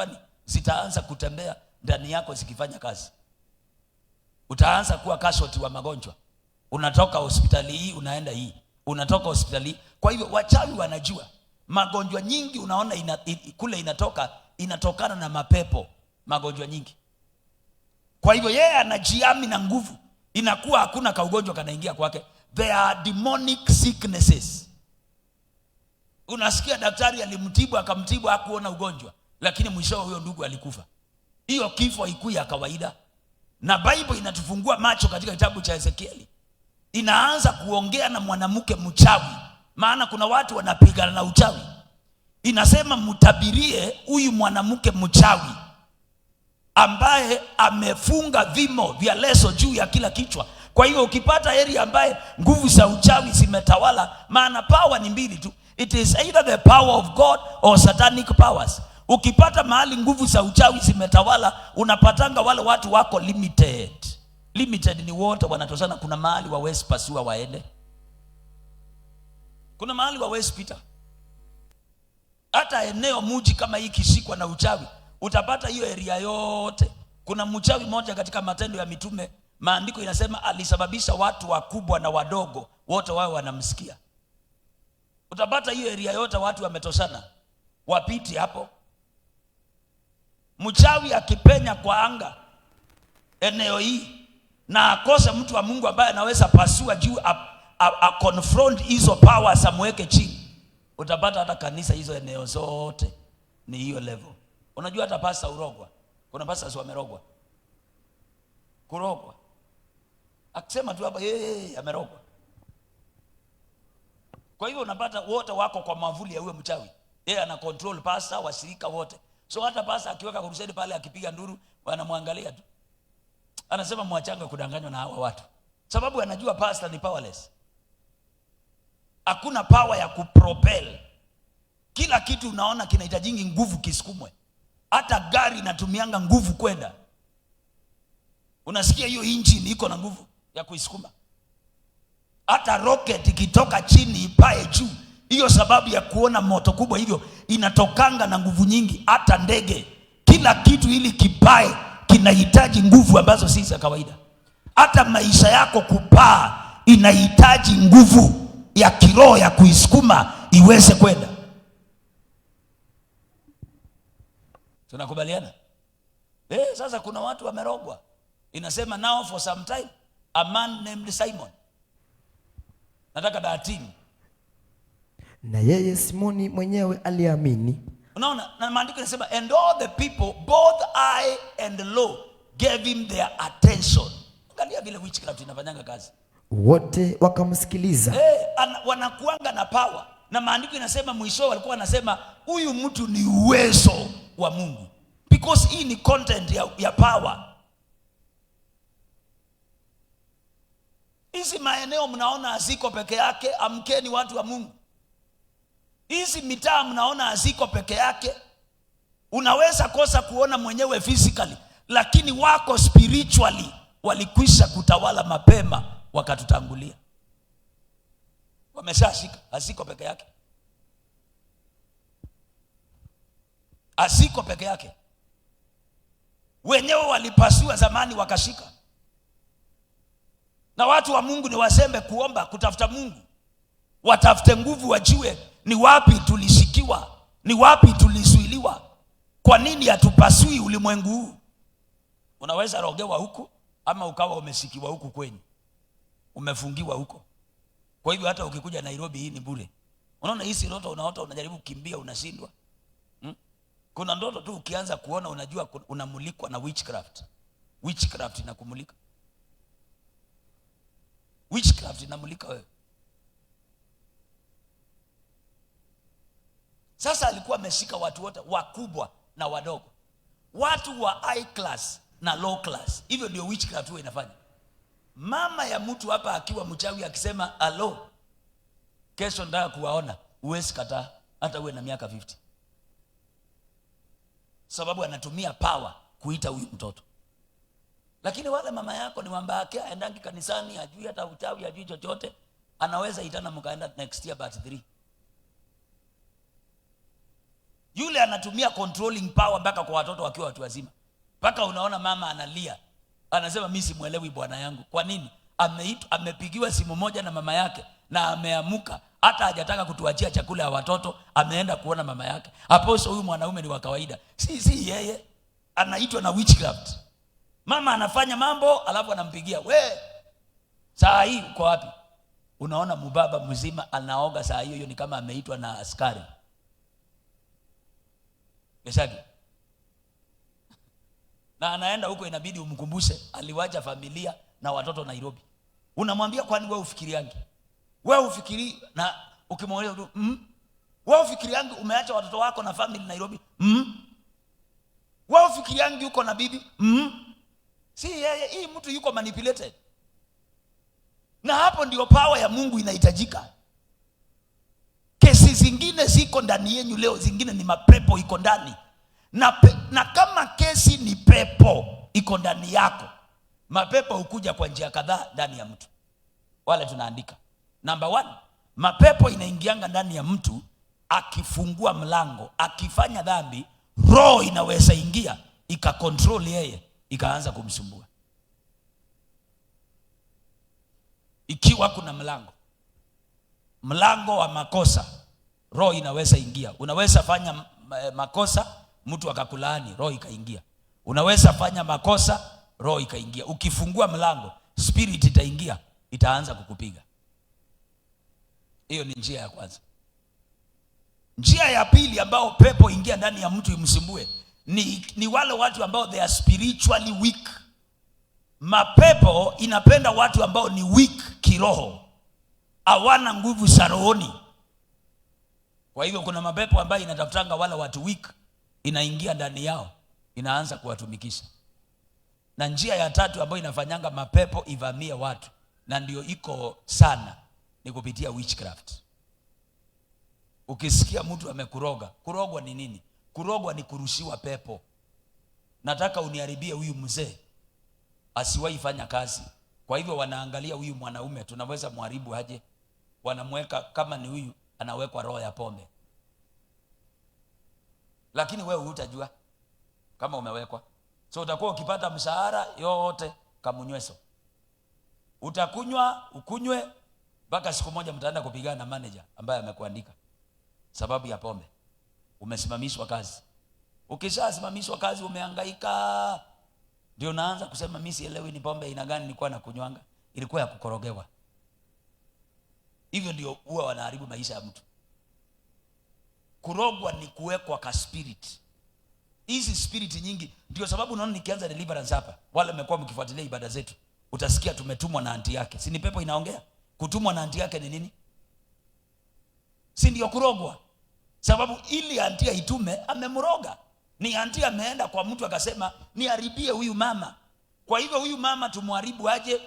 zitaanza kutembea ndani yako zikifanya kazi. Utaanza kuwa casualty wa magonjwa. Unatoka hospitali hii unaenda hii, unatoka hospitali. Kwa hivyo wachawi wanajua magonjwa nyingi unaona kule inatokana na mapepo, magonjwa nyingi. Kwa hivyo yeye anajiami na nguvu, inakuwa hakuna kaugonjwa kanaingia kwake. There are demonic sicknesses. Unasikia daktari alimtibu akamtibu hakuona ugonjwa, lakini mwisho huyo ndugu alikufa. Hiyo kifo haikuwa ya kawaida. Na Bible inatufungua macho katika kitabu cha Ezekieli. Inaanza kuongea na mwanamke mchawi, maana kuna watu wanapigana na uchawi. Inasema mtabirie huyu mwanamke mchawi ambaye amefunga vimo vya leso juu ya kila kichwa. Kwa hiyo ukipata area ambaye nguvu za uchawi zimetawala, maana power ni mbili tu. It is either the power of God or satanic powers. Ukipata mahali nguvu za uchawi zimetawala, unapatanga wale watu wako limited. Limited ni wote wanatosana. Kuna mahali wawezi pasua waende, kuna mahali wawezi pita. Hata eneo muji kama hii kishikwa na uchawi, utapata hiyo area yote. Kuna mchawi mmoja katika Matendo ya Mitume, maandiko inasema alisababisha watu wakubwa na wadogo wote wao wanamsikia. Utapata hiyo area yote watu wametosana, wapiti hapo. Mchawi akipenya kwa anga eneo hii na akose mtu wa Mungu ambaye anaweza pasua juu a confront hizo powers amweke chini, utapata hata kanisa hizo eneo zote ni hiyo level. Unajua hata pasta urogwa. Kuna pasta wamerogwa. Kurogwa. Akisema tu hapa amerogwa. Kwa hivyo unapata wote wako kwa mavuli ya huyo mchawi. Yeye ana control pasta, washirika wote. So hata pasta akiweka crusade pale akipiga nduru, wanamwangalia tu. Anasema mwachanga kudanganywa na hawa watu. Sababu anajua pasta ni powerless. Hakuna power ya kupropel. Kila kitu unaona kinahitaji nguvu kisukumwe. Hata gari inatumianga nguvu kwenda. Unasikia hiyo engine iko na nguvu ya kuisukuma. Hata rocket ikitoka chini ipae juu, hiyo sababu ya kuona moto kubwa hivyo inatokanga na nguvu nyingi. Hata ndege, kila kitu ili kipae kinahitaji nguvu ambazo si za kawaida. Hata maisha yako kupaa inahitaji nguvu ya kiroho ya kuisukuma iweze kwenda. Tunakubaliana? Sasa kuna watu wamerogwa. Inasema now for some time a man named Simon. Nataka 13. Na yeye Simoni mwenyewe aliamini. Unaona, na maandiko yanasema and all the people both high and low gave him their attention. Angalia vile witchcraft inafanyanga kazi. Wote wakamsikiliza. Wanakuanga na power. Na maandiko yanasema mwisho walikuwa wanasema huyu mtu ni uwezo wa Mungu. Because hii ni content ya power. Hizi maeneo mnaona haziko peke yake, amkeni watu wa Mungu. Hizi mitaa mnaona haziko peke yake. Unaweza kosa kuona mwenyewe physically, lakini wako spiritually walikwisha kutawala mapema wakatutangulia. Wameshashika, haziko peke yake. Haziko peke yake. Wenyewe walipasua zamani wakashika. Na watu wa Mungu ni wazembe kuomba, kutafuta Mungu. Watafute nguvu, wajue ni wapi tulishikiwa, ni wapi tulizuiliwa. Kwa nini hatupasui ulimwengu huu? Unaweza rogewa huku ama ukawa umeshikiwa huku kwenye. Umefungiwa huko. Kwa hivyo hata ukikuja Nairobi hii ni bure. Unaona hizi roto unaota unajaribu kukimbia unashindwa. Kuna ndoto tu ukianza kuona unajua unamulikwa na witchcraft. Witchcraft inakumulika. Witchcraft inamulika wewe. Sasa alikuwa ameshika watu wote, wakubwa na wadogo, watu wa high class na low class. Hivyo ndio witchcraft huwa inafanya. Mama ya mtu hapa akiwa mchawi akisema alo, kesho ndio kuwaona, uwezi kataa hata uwe na miaka 50. Sababu anatumia power kuita huyu mtoto. Lakini wale mama yako ni wambake, aendangi kanisani, ajui hata uchawi, ajui chochote, anaweza itana mkaenda next year birthday. Yule anatumia controlling power mpaka kwa watoto wakiwa watu wazima. Mpaka unaona mama analia, anasema mimi simuelewi bwana yangu. Kwa nini? Amepigiwa simu moja na mama yake na ameamuka, hata hajataka kutuachia chakula ya watoto, ameenda kuona mama yake. Apostle huyu mwanaume ni wa kawaida. Si yeye anaitwa na witchcraft. Mama anafanya mambo alafu anampigia, we saa hii uko wapi? Unaona mbaba mzima anaoga saa hiyo, ni kama ameitwa na askari. Kesaki. Na anaenda huko, inabidi umkumbushe aliwacha familia na watoto Nairobi. Unamwambia kwani wewe ufikiriangi? Wewe ufikiri na ukimweleza wewe ufikiriangi umeacha watoto wako na family Nairobi? Wewe ufikiriangi uko na bibi? Si yeye, hii mtu yuko manipulated. Na hapo ndio power ya Mungu inahitajika. Kesi zingine ziko ndani yenu leo, zingine ni mapepo iko ndani. Na kama kesi ni pepo iko ndani yako, mapepo hukuja kwa njia kadhaa ndani ya mtu. Wale tunaandika. Number 1, mapepo inaingianga ndani ya mtu akifungua mlango, akifanya dhambi, roho inaweza ingia ikakontrol yeye, ikaanza kumsumbua. Ikiwa kuna mlango wa makosa, roho inaweza ingia. Unaweza fanya makosa, mtu akakulaani, roho ikaingia. Unaweza fanya makosa, roho ikaingia. Ukifungua mlango, spirit itaingia, itaanza kukupiga. Hiyo ni njia ya kwanza. Njia ya pili ambao pepo ingia ndani ya mtu imsumbue ni wale watu ambao they are spiritually weak. Mapepo inapenda watu ambao ni weak kiroho, hawana nguvu za rohoni. Kwa hivyo kuna mapepo ambayo inatafutanga wale watu weak, inaingia ndani yao, inaanza kuwatumikisha. Na njia ya tatu ambayo inafanyanga mapepo ivamie watu, na ndio iko sana, ni kupitia witchcraft. Ukisikia mtu amekuroga, kurogwa ni nini? Kurogwa ni kurushiwa pepo. Nataka uniharibie huyu mzee asiwahi fanya kazi. Kwa hivyo wanaangalia huyu mwanaume tunaweza muharibu aje. Wanamweka, kama ni huyu anawekwa roho ya pombe. Lakini wewe hutajua kama umewekwa. So utakuwa ukipata mshahara yote kamunyweso. Utakunywa, ukunywe mpaka siku moja mtaenda kupigana na manager ambaye amekuandika sababu ya pombe. Umesimamishwa kazi. Ukishasimamishwa kazi umehangaika, ndio naanza kusema mimi sielewi ni pombe ina gani nilikuwa nakunywanga, ilikuwa ya kukorogewa. Hivyo ndio huwa wanaharibu maisha ya mtu. Kurogwa ni kuwekwa ka spirit. Hizi spirit nyingi ndio sababu unaona nikianza deliverance hapa, wale mmekuwa mkifuatilia ibada zetu, utasikia tumetumwa na anti yake. Si ni pepo inaongea? Kutumwa na anti yake ni nini? Si ndio kurogwa? Sababu ili anti aitume amemroga. Ni anti ameenda kwa mtu akasema niharibie huyu mama. Kwa hivyo huyu mama tumharibu aje?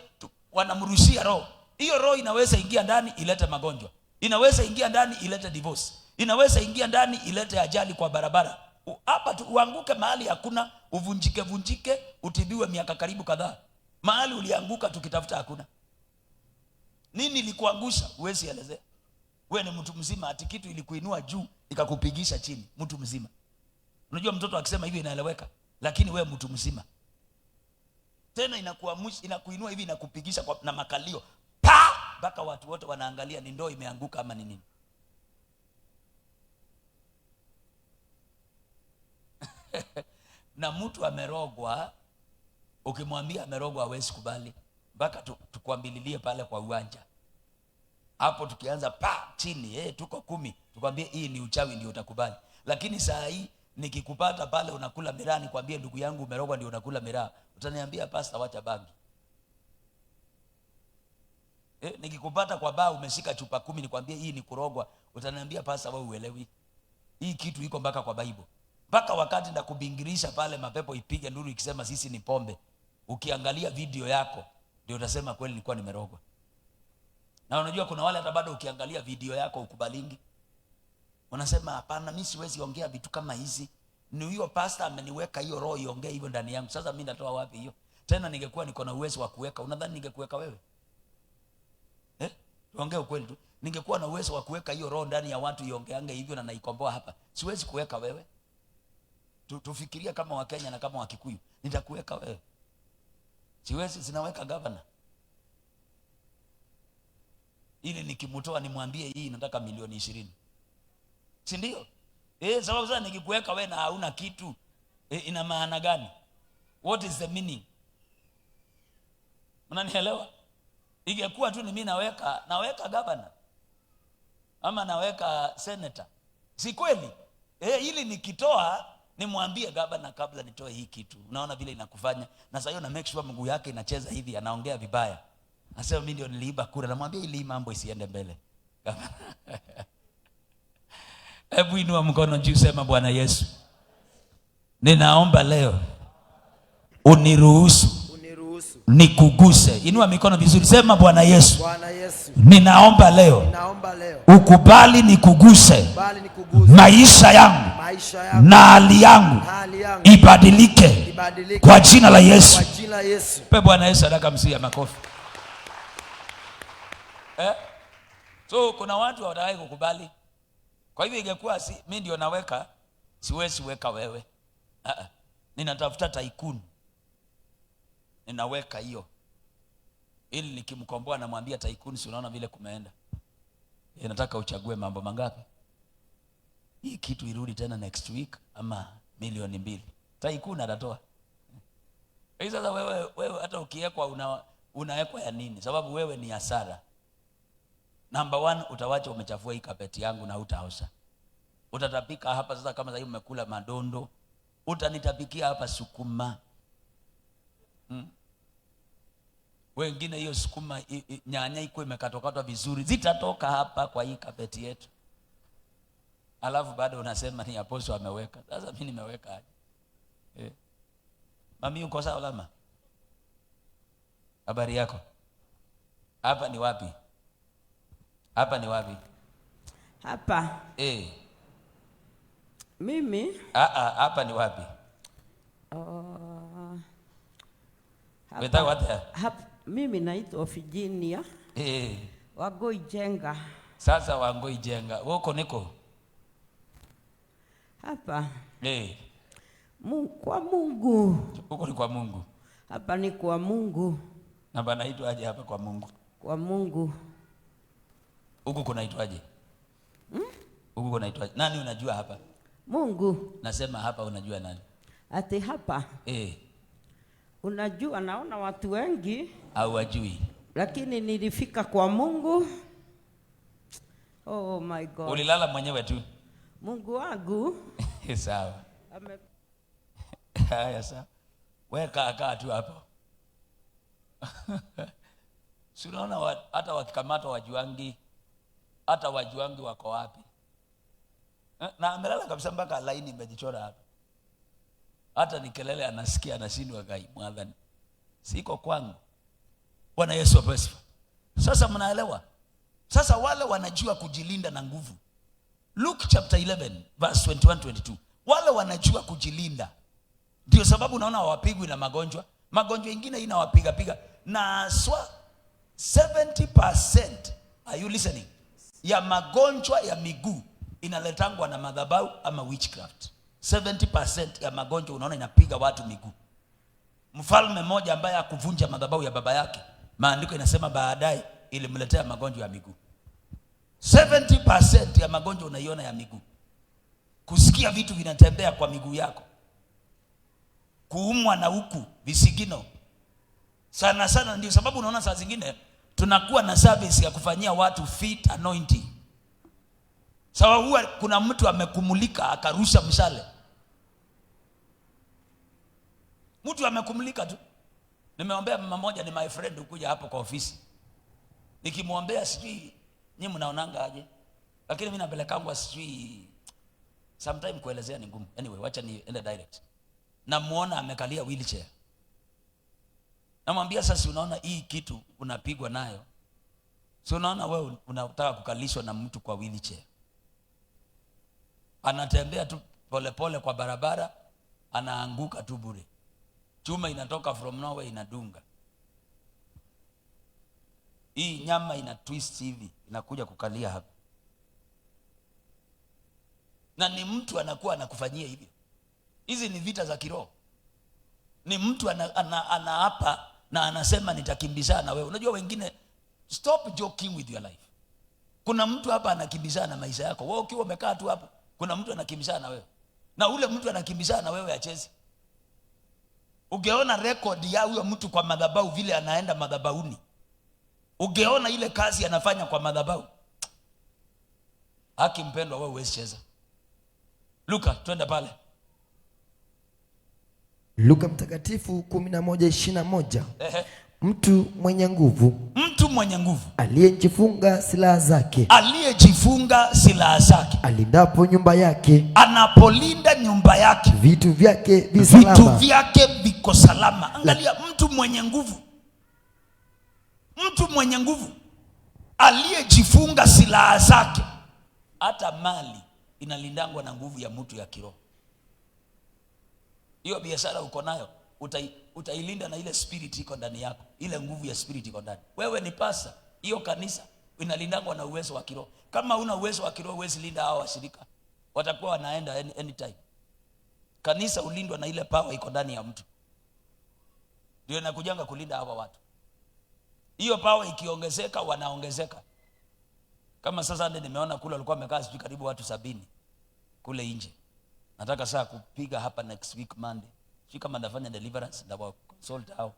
Wanamrushia roho. Hiyo roho inaweza ingia ndani ilete magonjwa. Inaweza ingia ndani ilete divorce. Inaweza ingia ndani ilete ajali kwa barabara. Hapa tu uanguke mahali hakuna, uvunjike, utibiwe miaka karibu kadhaa. Mahali ulianguka tukitafuta hakuna. Nini ilikuangusha? Huwezi elezea. Wewe ni mtu mzima, ati kitu ilikuinua juu ikakupigisha chini, mtu mzima. Unajua mtoto akisema hivi inaeleweka, lakini wewe mtu mzima. Tena inakuinua hivi inakupigisha na makalio. Mpaka watu wote wanaangalia ni ndoo imeanguka ama ni nini. Na mtu amerogwa, ukimwambia amerogwa hawezi kubali. Mpaka tukwambililie pale kwa uwanja. Hapo tukianza chini, tuko 10, tukwambie hii ni uchawi ndio utakubali. Lakini saa hii nikikupata pale unakula miraa nikwambie ndugu yangu umerogwa ndio unakula miraa, utaniambia pastor wacha bangi. Nikikupata kwa baa umeshika chupa 10 nikwambie hii ni kurogwa, utaniambia pastor wewe uelewi. Hii kitu iko mpaka kwa Bible. Mpaka wakati ndakubingirisha pale mapepo ipige nduru ikisema sisi ni pombe, ukiangalia video yako ndio utasema kweli nilikuwa nimerogwa. Na unajua kuna wale hata bado ukiangalia video yako ukubalingi. Unasema hapana mimi siwezi ongea vitu kama hizi. Ni huyo pastor ameniweka hiyo roho iongee hivyo ndani yangu. Sasa mimi natoa wapi hiyo? Tena ningekuwa niko na uwezo wa kuweka, unadhani ningekuweka wewe? Tuongee ukweli tu. Ningekuwa na uwezo wa kuweka hiyo roho ndani ya watu iongeange hivyo na naikomboa hapa. Siwezi kuweka wewe. Tufikiria kama Wakenya na kama Wakikuyu. Nitakuweka wewe. Siwezi, zinaweka governor. Ili nikimtoa nimwambie hii nataka milioni 20. Si ndio? Sababu sasa nikikuweka wewe na hauna kitu, ina maana gani? What is the meaning? Unanielewa? Ingekuwa tu ni mimi naweka governor ama naweka senator. Si kweli? Ili nikitoa nimwambie governor kabla nitoe hii kitu. Unaona vile inakufanya. Na sasa hiyo na make sure mguu yake inacheza hivi, anaongea vibaya. Anasema mimi ndio niliiba kura, namwambia ili mambo isiende mbele. Hebu inua mkono juu sema Bwana Yesu. Ninaomba leo uniruhusu nikuguse. Inua mikono vizuri sema Bwana Yesu. Bwana Yesu. Ninaomba leo ukubali nikuguse. Maisha yangu na hali yangu ibadilike kwa jina la Yesu. Pe Bwana Yesu adaka msia makofi. So kuna watu hawataka kukubali. Kwa hivyo ingekuwa mimi ndio naweka, siwezi weka wewe. Ninatafuta tycoon. Ninaweka hiyo. Ili nikimkomboa namwambia tycoon si unaona vile kumeenda. Nataka uchague mambo mangapi? Hii kitu irudi tena next week ama milioni 2. Tycoon atatoa. Sasa wewe hata ukiwekwa unawekwa ya nini? Sababu wewe ni hasara. Number 1 utawacha umechafua hii kapeti yangu na utaosha. Utatapika hapa sasa kama sasa umekula madondo. Utanitapikia hapa sukuma. Wengine hiyo sukuma nyanya iko imekatokatwa vizuri. Zitatoka hapa kwa hii kapeti yetu. Alafu bado unasema ni apostle ameweka. Sasa mimi nimeweka aje? Mami uko sawa lama? Habari yako? Hapa ni wapi? Hapa ni wapi? Hapa. Mimi? Hapa ni wapi? Hapa. Mimi naitwa Virginia. Wangui Jenga. Sasa Wangui Jenga. Woko niko? Hapa. Kwa Mungu. Huko ni kwa Mungu. Hapa ni kwa Mungu. Na banaitwa aje hapa kwa Mungu? Kwa Mungu. Huko kunaitwaje? Huko kunaitwaje? Nani unajua hapa? Mungu. Nasema hapa unajua nani? Ati hapa. Unajua naona watu wengi hawajui. Lakini nilifika kwa Mungu. Oh my God. Ulilala mwenyewe tu? Mungu wangu. Sawa. Haya sawa. Wewe kaa tu hapo. Si unaona hata wakikamatwa wajuangi, hata wajuangi wako wapi? Na amelala kabisa mpaka laini imejichora hapa. Hata ni kelele anasikia anashindwa gai mwadhani. Siko kwangu. Bwana Yesu asifiwe. Sasa mnaelewa? Sasa wale wanajua kujilinda na nguvu. Luke chapter 11 verse 21-22. Wale wanajua kujilinda. Ndio sababu unaona hawapigwi na magonjwa. Magonjwa mengine inawapiga. Na 70%, are you listening? Ya magonjwa ya miguu inaletangwa na madhabahu ama witchcraft. 70% ya magonjwa unaona inapiga watu miguu. Mfalme mmoja ambaye hakuvunja madhabahu ya baba yake, maandiko inasema baadaye ilimletea magonjwa ya miguu. 70% ya magonjwa unaiona ya miguu. Kusikia vitu vinatembea kwa miguu yako. Kuumwa na huku visigino. Sana ndio sababu unaona saa zingine tunakuwa na service ya kufanyia watu feet anointing. Sawa, huwa kuna mtu amekumulika akarusha mshale. Mtu amekumlika tu. Nimeombea mama moja, ni my friend, ukuja hapo kwa ofisi. Nikimwombea sijui nyinyi mnaonanga aje, lakini mimi napelekangwa sijui sometime kuelezea ni ngumu. Anyway, wacha niende direct. Namuona amekalia wheelchair. Namwambia sasa, unaona hii kitu unapigwa nayo, si unaona wewe unataka kukalishwa na mtu kwa wheelchair. Anatembea tu polepole kwa barabara, anaanguka tu bure. Chuma inatoka from nowhere inadunga. Hii nyama ina twist hivi, inakuja kukalia hapa. Na ni mtu anakuwa anakufanyia hivyo. Hizi ni vita za kiroho. Ni mtu anaapa na anasema nitakimbizana na wewe. Unajua wengine, stop joking with your life. Kuna mtu hapa anakimbizana na maisha yako. Wewe ukiwa umekaa tu hapo, kuna mtu anakimbizana na wewe. Na ule mtu anakimbizana na wewe acheze. Ungeona record ya huyo mtu kwa madhabahu, vile anaenda madhabahuni. Ungeona ile kazi anafanya kwa madhabahu. Haki mpendwa, wewe huwezi cheza. Luka, twende pale. Luka mtakatifu 11:21. Mtu mwenye nguvu, mtu mwenye nguvu aliyejifunga silaha zake, alindapo nyumba yake, anapolinda nyumba yake, vitu vyake viko salama. Angalia, mtu mwenye nguvu, mtu mwenye nguvu aliyejifunga silaha zake. Hata mali inalindangwa na nguvu ya mtu ya kiroho. Hiyo biashara uko nayo, utailinda na ile spirit iko ndani yako. Ile nguvu ya spirit iko ndani. Wewe ni pasa, hiyo kanisa inalindangwa na uwezo wa kiroho. Kama una uwezo wa kiroho, huwezi linda hao washirika. Watakuwa wanaenda anytime. Kanisa ulindwa na ile power iko ndani ya mtu. Ndio inakujanga kulinda hawa watu. Hiyo power ikiongezeka, wanaongezeka. Kama sasa ndio nimeona kule walikuwa wamekaa sijui karibu watu 70 kule nje. Nataka saa kupiga hapa next week Monday. Sio kama nafanya deliverance na wa consult hao.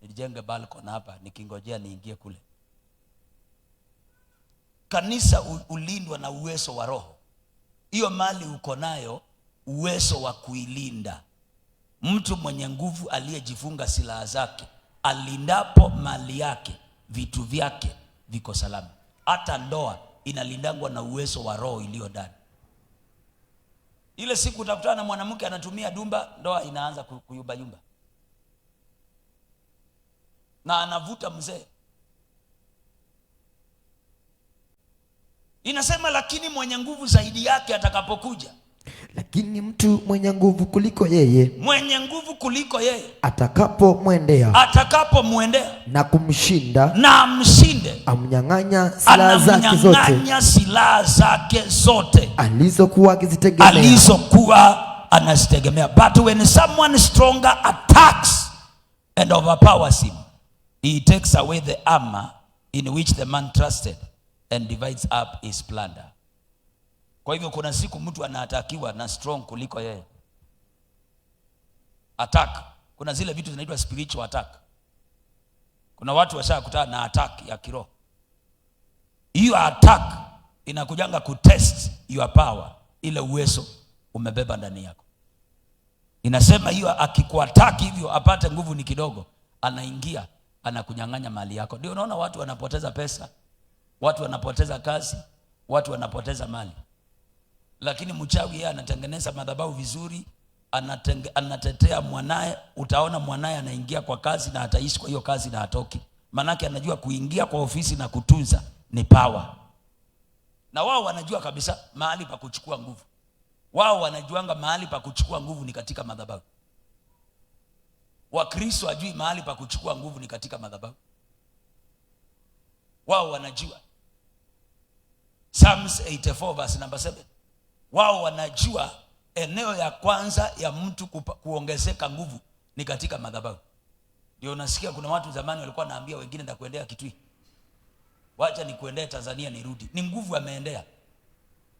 Nijenge balcony hapa nikingojea niingie kule. Kanisa ulindwa na uwezo wa roho. Hiyo mali uko nayo, uwezo wa kuilinda. Mtu mwenye nguvu aliyejifunga silaha zake, alindapo mali yake, vitu vyake viko salama. Hata ndoa inalindangwa na uwezo wa roho iliyo ndani. Ile siku utakutana na mwanamke anatumia dumba, ndoa inaanza kuyumba yumba. Na anavuta mzee. Inasema lakini mwenye nguvu zaidi yake atakapokuja. Lakini mtu mwenye nguvu kuliko yeye, mwenye nguvu kuliko yeye, atakapomwendea na kumshinda, na amshinde, amnyang'anya silaha zake zote alizokuwa anazitegemea. But when someone stronger attacks and overpowers him, he takes away the armor in which the man trusted and divides up his plunder. Kwa hivyo kuna siku mtu anaatakiwa na strong kuliko yeye. Attack. Kuna zile vitu zinaitwa spiritual attack. Kuna watu washakutana na attack ya kiroho. Hiyo attack inakujanga kutest your power, ile uwezo umebeba ndani yako. Inasema hiyo akikuattack hivyo apate nguvu ni kidogo, anaingia anakunyang'anya mali yako. Ndio unaona watu wanapoteza pesa, watu wanapoteza kazi, watu wanapoteza mali. Lakini mchawi yeye anatengeneza madhabahu vizuri, anatetea mwanae. Utaona mwanae anaingia kwa kazi na ataishi kwa hiyo kazi na atoki. Manake anajua kuingia kwa ofisi na kutunza ni power. Na wao wanajua kabisa mahali pa kuchukua nguvu. Wao wanajuanga mahali pa kuchukua nguvu ni katika madhabahu. Wakristo hajui mahali pa kuchukua nguvu ni katika madhabahu. Wao wanajua. Psalms 84 verse number 7. Wao wanajua eneo ya kwanza ya mtu kuongezeka nguvu ni katika madhabahu. Ndio unasikia kuna watu zamani walikuwa naambia wengine nda kuendea Kitui, wacha ni kuendea Tanzania nirudi. Ni nguvu ameendea,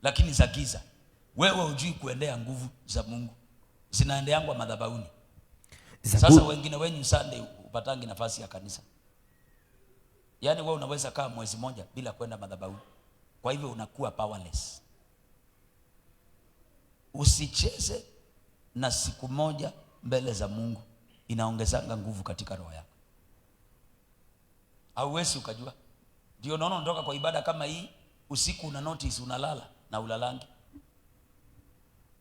lakini za giza. Wewe hujui kuendea nguvu za Mungu, zinaendeangwa madhabahuni. Sasa wengine wenyu Sunday upatangi nafasi ya kanisa. Yaani wewe unaweza kaa mwezi moja bila kwenda madhabahuni. Kwa hivyo unakuwa powerless. Usicheze na siku moja mbele za Mungu inaongezanga nguvu katika roho yako. Hauwezi ukajua. Ndio unaona unatoka kwa ibada kama hii, usiku una notice unalala na ulalangi.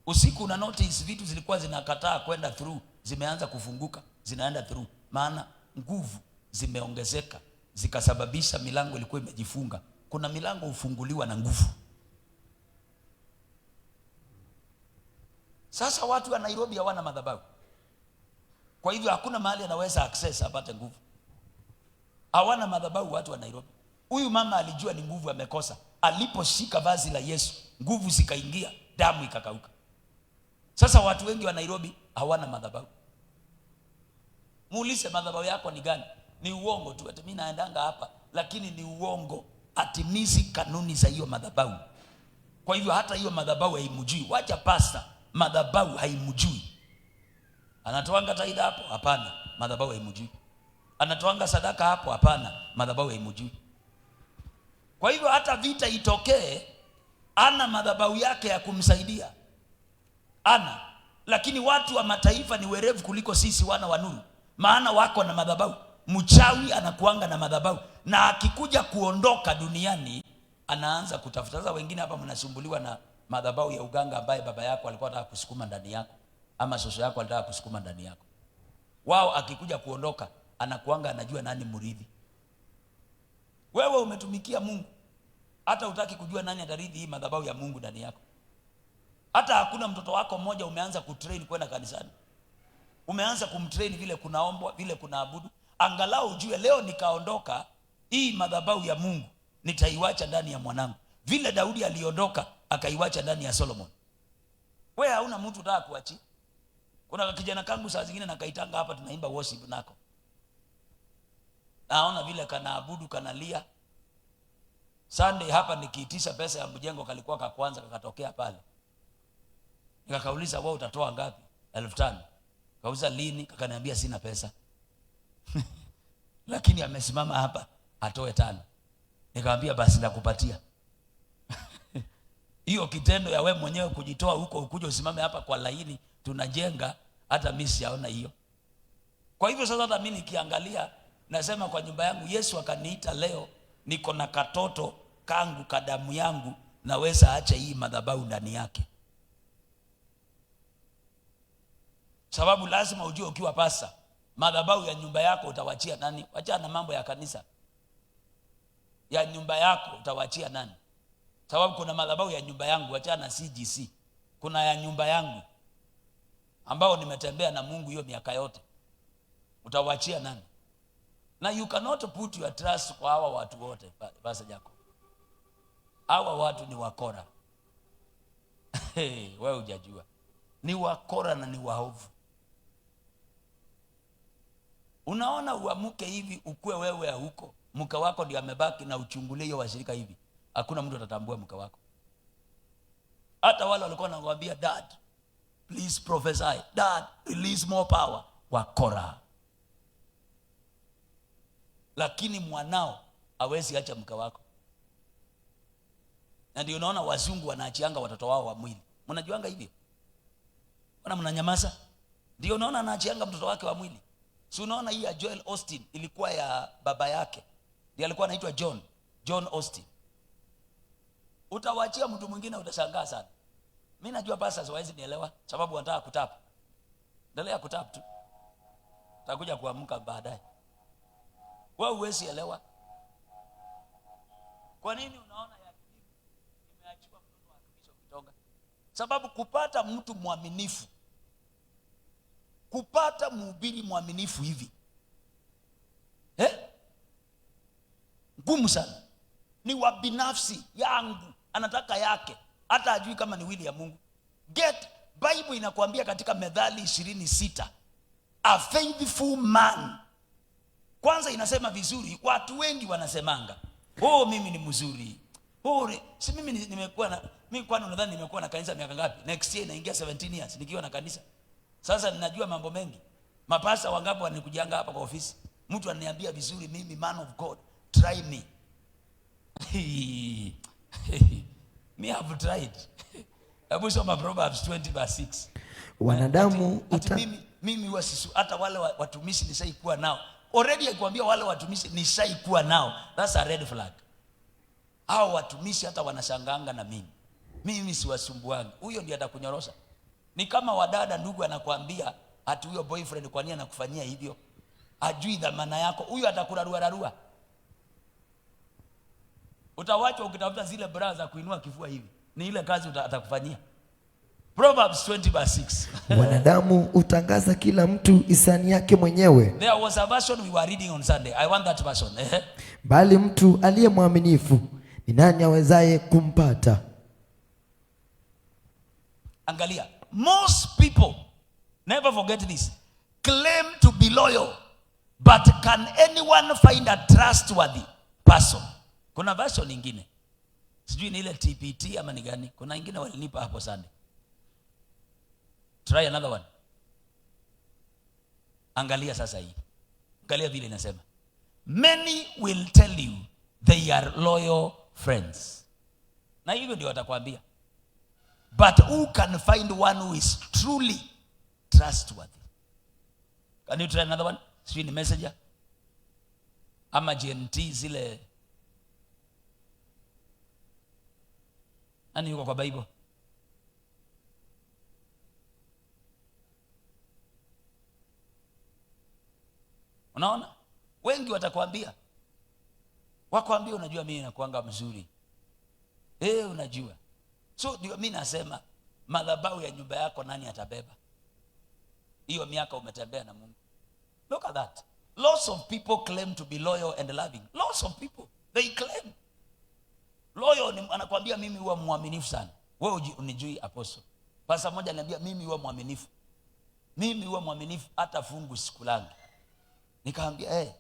Usiku una notice vitu zilikuwa zinakataa kwenda through, zimeanza kufunguka, zinaenda through. Maana nguvu zimeongezeka, zikasababisha milango ilikuwa imejifunga. Kuna milango ufunguliwa na nguvu. Sasa watu wa Nairobi hawana madhabahu. Kwa hivyo hakuna mahali anaweza access apate nguvu. Hawana madhabahu watu wa Nairobi. Huyu mama alijua ni nguvu amekosa. Aliposhika vazi la Yesu, nguvu zikaingia, damu ikakauka. Sasa watu wengi wa Nairobi hawana madhabahu. Muulize madhabahu yako ni gani? Ni uongo tu. Ati mimi naendanga hapa, lakini ni uongo. Atimizi kanuni za hiyo madhabahu. Kwa hivyo hata hiyo madhabahu haimjui. Wacha pasta, madhabahu haimjui. Anatoanga taida hapo? Hapana, madhabahu haimjui. Anatoanga sadaka hapo? Hapana, madhabahu haimjui. Kwa hivyo hata vita itokee, ana madhabahu yake ya kumsaidia. Ana. Lakini watu wa mataifa ni werevu kuliko sisi wana wa nuru. Maana wako na madhabahu. Mchawi anakuanga na madhabahu, na akikuja kuondoka duniani anaanza kutafuta. Sasa wengine hapa mnasumbuliwa na madhabahu ya uganga ambaye baba yako alikuwa anataka kusukuma ndani yako, ama shosho yako alitaka kusukuma ndani yako. Wao akikuja kuondoka anakuanga anajua nani mrithi. Wewe umetumikia Mungu, hata hutaki kujua nani atarithi hii madhabahu ya Mungu ndani yako. Hata hakuna mtoto wako mmoja umeanza kutrain kwenda kanisani. Umeanza kumtrain vile kunaombwa, vile kunaabudu. Angalau ujue leo nikaondoka, hii madhabahu ya Mungu nitaiwacha ndani ya mwanangu. Vile Daudi aliondoka akaiwacha ndani ya Solomon. Wewe hauna mtu unataka kuachia. Kuna kijana kangu saa zingine nakaitanga hapa tunaimba worship nako. Naona vile kanaabudu, kanalia. Sunday hapa nikiitisha pesa ya mjengo kalikuwa ka kwanza kakatokea pale. Nikakauliza wewe utatoa ngapi? 1500. Kauliza lini? Kakaniambia sina pesa. Lakini amesimama hapa atoe 5. Nikamwambia basi nakupatia. Hiyo kitendo ya wewe mwenyewe kujitoa huko ukuje usimame hapa kwa laini tunajenga, hata mimi siaona hiyo. Kwa hivyo sasa hata mimi nikiangalia nasema kwa nyumba yangu, Yesu akaniita leo, niko na katoto kangu kadamu yangu, naweza acha hii madhabahu ndani yake. Sababu lazima ujue ukiwa pasa, madhabahu ya nyumba yako utawachia nani? Wacha na mambo ya kanisa. Ya nyumba yako utawachia nani? Sababu kuna madhabahu ya nyumba yangu, wacha na CGC. Kuna ya nyumba yangu ambao nimetembea na Mungu hiyo miaka yote. Utawachia nani? Na you cannot put your trust kwa hawa watu wote, basa yako. Hawa watu ni wakora. Wewe hujajua. Ni wakora na ni waovu. Unaona uamuke hivi ukue wewe huko, mke wako ndiye amebaki na uchungulie hiyo washirika hivi. Hakuna mtu atatambua mke wako. Hata wale walikuwa wanakuambia dad, please prophesy. Dad, release more power. Wakora. Lakini mwanao hawezi acha mke wako. Na ndio unaona wazungu wanaachianga watoto wao wa mwili. Mnajuanga hivyo? Wana mnanyamaza? Ndio unaona anaachianga mtoto wake wa mwili. Si unaona hii ya Joel Austin ilikuwa ya baba yake. Ndiye alikuwa anaitwa John Austin. Utawachia mtu mwingine utashangaa sana. Mimi najua pasa siwezi nielewa sababu wanataka kutapa. Endelea kutapa tu. Utakuja kuamka baadaye. Wewe huwezi elewa. Kwa nini unaona ya kibibi imeachiwa mtoto wa Bishop Kitonga? Sababu kupata mtu mwaminifu, kupata mhubiri mwaminifu hivi, ngumu sana. Ni wa binafsi yangu, anataka yake, hata ajui kama ni wili ya Mungu. Bible inakuambia katika Methali 26, a faithful man. Kwanza inasema vizuri, watu wengi wanasemanga, mimi ni mzuri. Si mimi nimekuwa na, mimi kwani unadhani nimekuwa na kanisa miaka ngapi? Next year naingia 17 years nikiwa na kanisa. Sasa ninajua mambo mengi. Mapasa wangapi wanikujanga hapa kwa ofisi? Mtu ananiambia vizuri, mimi man of God, try me. Me have tried. Hebu soma Proverbs 20 verse 6. Wanadamu mimi huwa hata wale watumishi nishaikuwa nao already. Akikwambia wale watumishi nishaikuwa nao, that's a red flag. Hao watumishi hata wanashanganga na mimi siwasumbuangi. Huyo ndiye atakunyorosha. Ni kama wadada, ndugu anakuambia ati huyo boyfriend kwa nini anakufanyia hivyo, ajui dhamana yako. Huyo atakurarua. Utawachwa ukitafuta zile bra za kuinua kifua hivi, ni ile kazi atakufanyia. Proverbs 20:6. Wanadamu utangaza kila mtu hisani yake mwenyewe. There was a version we were reading on Sunday. I want that version. Bali mtu aliye mwaminifu ni nani awezaye kumpata? Angalia, most people, never forget this, claim to be loyal, but can anyone find a trustworthy person? Kuna version nyingine, sijui ni ile TPT ama ni gani, kuna nyingine walinipa hapo Sunday. Try another one. Angalia sasa hii. Angalia vile inasema. Many will tell you they are loyal friends. Na hivyo ndio watakwambia. But who can find one who is truly trustworthy? Can you try another one? Sijui ni Messenger ama GNT zile. Nani yuko kwa Bible? Unaona? Wengi watakwambia. Wakwambia unajua mimi nakuanga mzuri. Unajua. So ndio mimi nasema madhabahu ya nyumba yako nani atabeba? Hiyo miaka umetembea na Mungu. Look at that. Lots of people claim to be loyal and loving. Lots of people, they claim. Loyal ni anakuambia mimi huwa mwaminifu sana. Wewe unijui apostle. Pastor mmoja ananiambia mimi huwa mwaminifu. Mimi huwa mwaminifu hata fungu sikulangi. Nikamwambia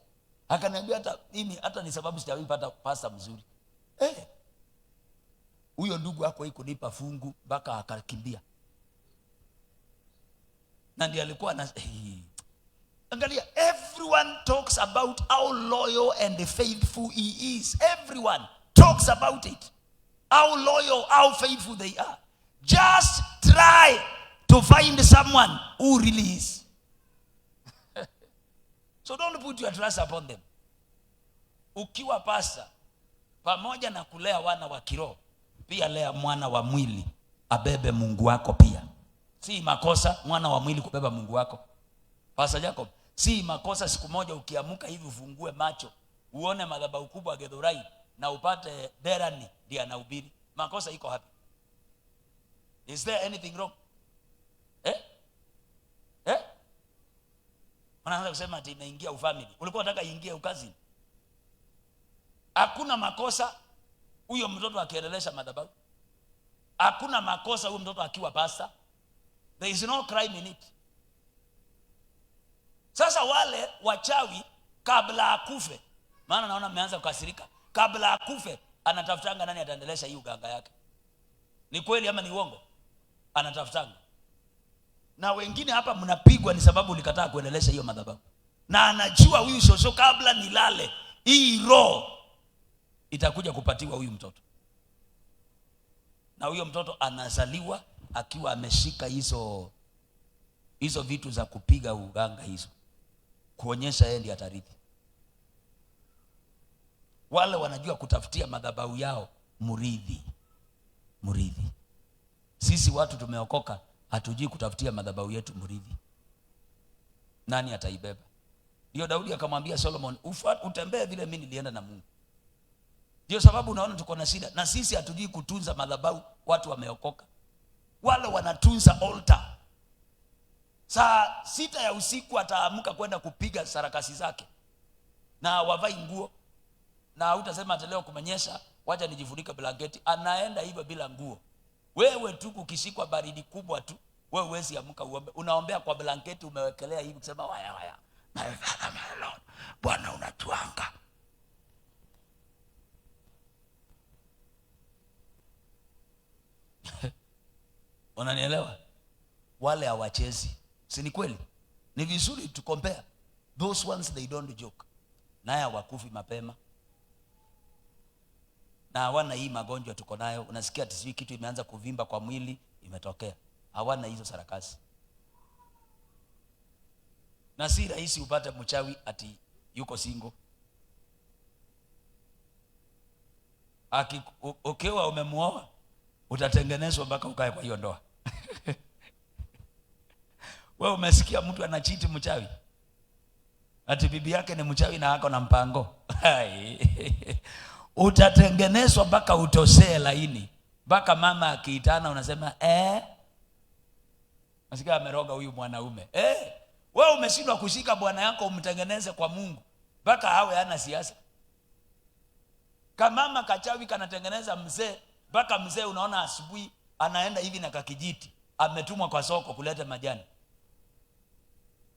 akaniambia hata mimi hata ni sababu sitawipata pastor mzuri. Huyo ndugu wako iko nipa fungu mpaka akakimbia. Na ndiye alikuwa na angalia, everyone talks about how loyal and faithful he is. Everyone talks about it. How loyal, how faithful they are. Just try to find someone who really is. So don't put your trust upon them. Ukiwa pastor, pamoja na kulea wana wa kiroho, pia lea mwana wa mwili abebe Mungu wako pia. Si makosa mwana wa mwili kubeba Mungu wako. Pastor Jacob, si makosa siku moja ukiamuka hivi ufungue macho, uone madhabahu kubwa Githurai na upate Derani ndiye anahubiri. Makosa iko hapi? Is there anything wrong? Unaanza kusema ati imeingia ufamily. Ulikuwa unataka iingie ukazini. Hakuna makosa huyo mtoto akiendelesha madhabahu. Hakuna makosa huyo mtoto akiwa pastor. There is no crime in it. Sasa wale wachawi kabla akufe, maana naona mmeanza kukasirika, kabla akufe anatafutanga nani ataendelesha hii uganga yake. Ni kweli ama ni uongo? Anatafutanga. Na wengine hapa mnapigwa ni sababu ulikataa kuendelesha hiyo madhabahu. Na anajua huyu shosho kabla nilale, hii roho itakuja kupatiwa huyu mtoto. Na huyo mtoto anazaliwa akiwa ameshika hizo vitu za kupiga uganga hizo, kuonyesha yeye ndiye atarithi. Wale wanajua kutafutia madhabahu yao murithi. Sisi watu tumeokoka hatujui kutafutia madhabahu yetu murithi. Nani ataibeba? Ndio Daudi akamwambia Solomon, utembee vile mimi nilienda na Mungu. Ndio sababu unaona tuko na shida. Na sisi hatujui kutunza madhabahu. Watu wameokoka, wale wanatunza altar. Saa 6 ya usiku ataamka kwenda kupiga sarakasi zake, na wavai nguo, na utasema ati leo kumenyesha, wacha nijifunika blanketi. Anaenda hivyo bila nguo. Wewe tu kukishikwa baridi kubwa tu, wewe huwezi amka uombe. Unaombea kwa blanketi umewekelea hivi kusema waya. Bwana unatuanga. Unanielewa? Wale hawachezi. Si ni kweli? Ni vizuri to compare. Those ones they don't joke. Naye hawakufi mapema. Na hawana hii magonjwa tuko nayo. Unasikia ati kitu imeanza kuvimba kwa mwili imetokea. Hawana hizo sarakasi. Na si rahisi upate mchawi ati yuko single. Ukiwa umemuoa utatengenezwa mpaka ukae kwa hiyo ndoa. Wewe umesikia mtu anachiti mchawi? Ati bibi yake ni mchawi na hako na mpango. Utatengenezwa mpaka utosee laini. Mpaka mama akiitana unasema nasikia ameroga huyu mwanaume. Wewe umeshindwa kushika bwana yako umtengeneze kwa Mungu mpaka awe hana siasa. Kama mama kachawi kanatengeneza mzee mpaka mzee unaona asubuhi anaenda hivi na kakijiti ametumwa kwa soko kuleta majani.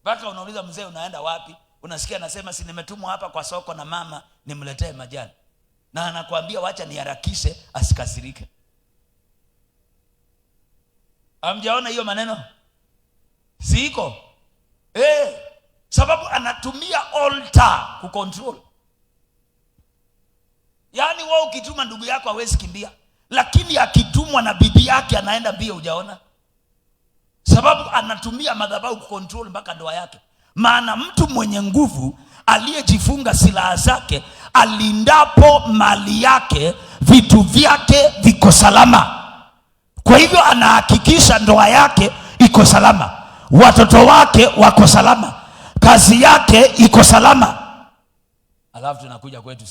Mpaka unauliza mzee unaenda wapi? Unasikia anasema si nimetumwa hapa kwa soko na mama nimletee majani. Na anakuambia wacha niharakishe asikasirike. Hamjaona hiyo maneno? Siko. Sababu anatumia altar kucontrol. Yaani wewe ukituma ndugu yako hawezi kimbia, lakini akitumwa na bibi yake anaenda mbio, hujaona? Sababu anatumia madhabahu kucontrol mpaka ndoa yake. Maana mtu mwenye nguvu aliyejifunga silaha zake, alindapo mali yake, vitu vyake viko salama. Kwa hivyo anahakikisha ndoa yake iko salama, watoto wake wako salama, kazi yake iko salama. Alafu tunakuja kwetu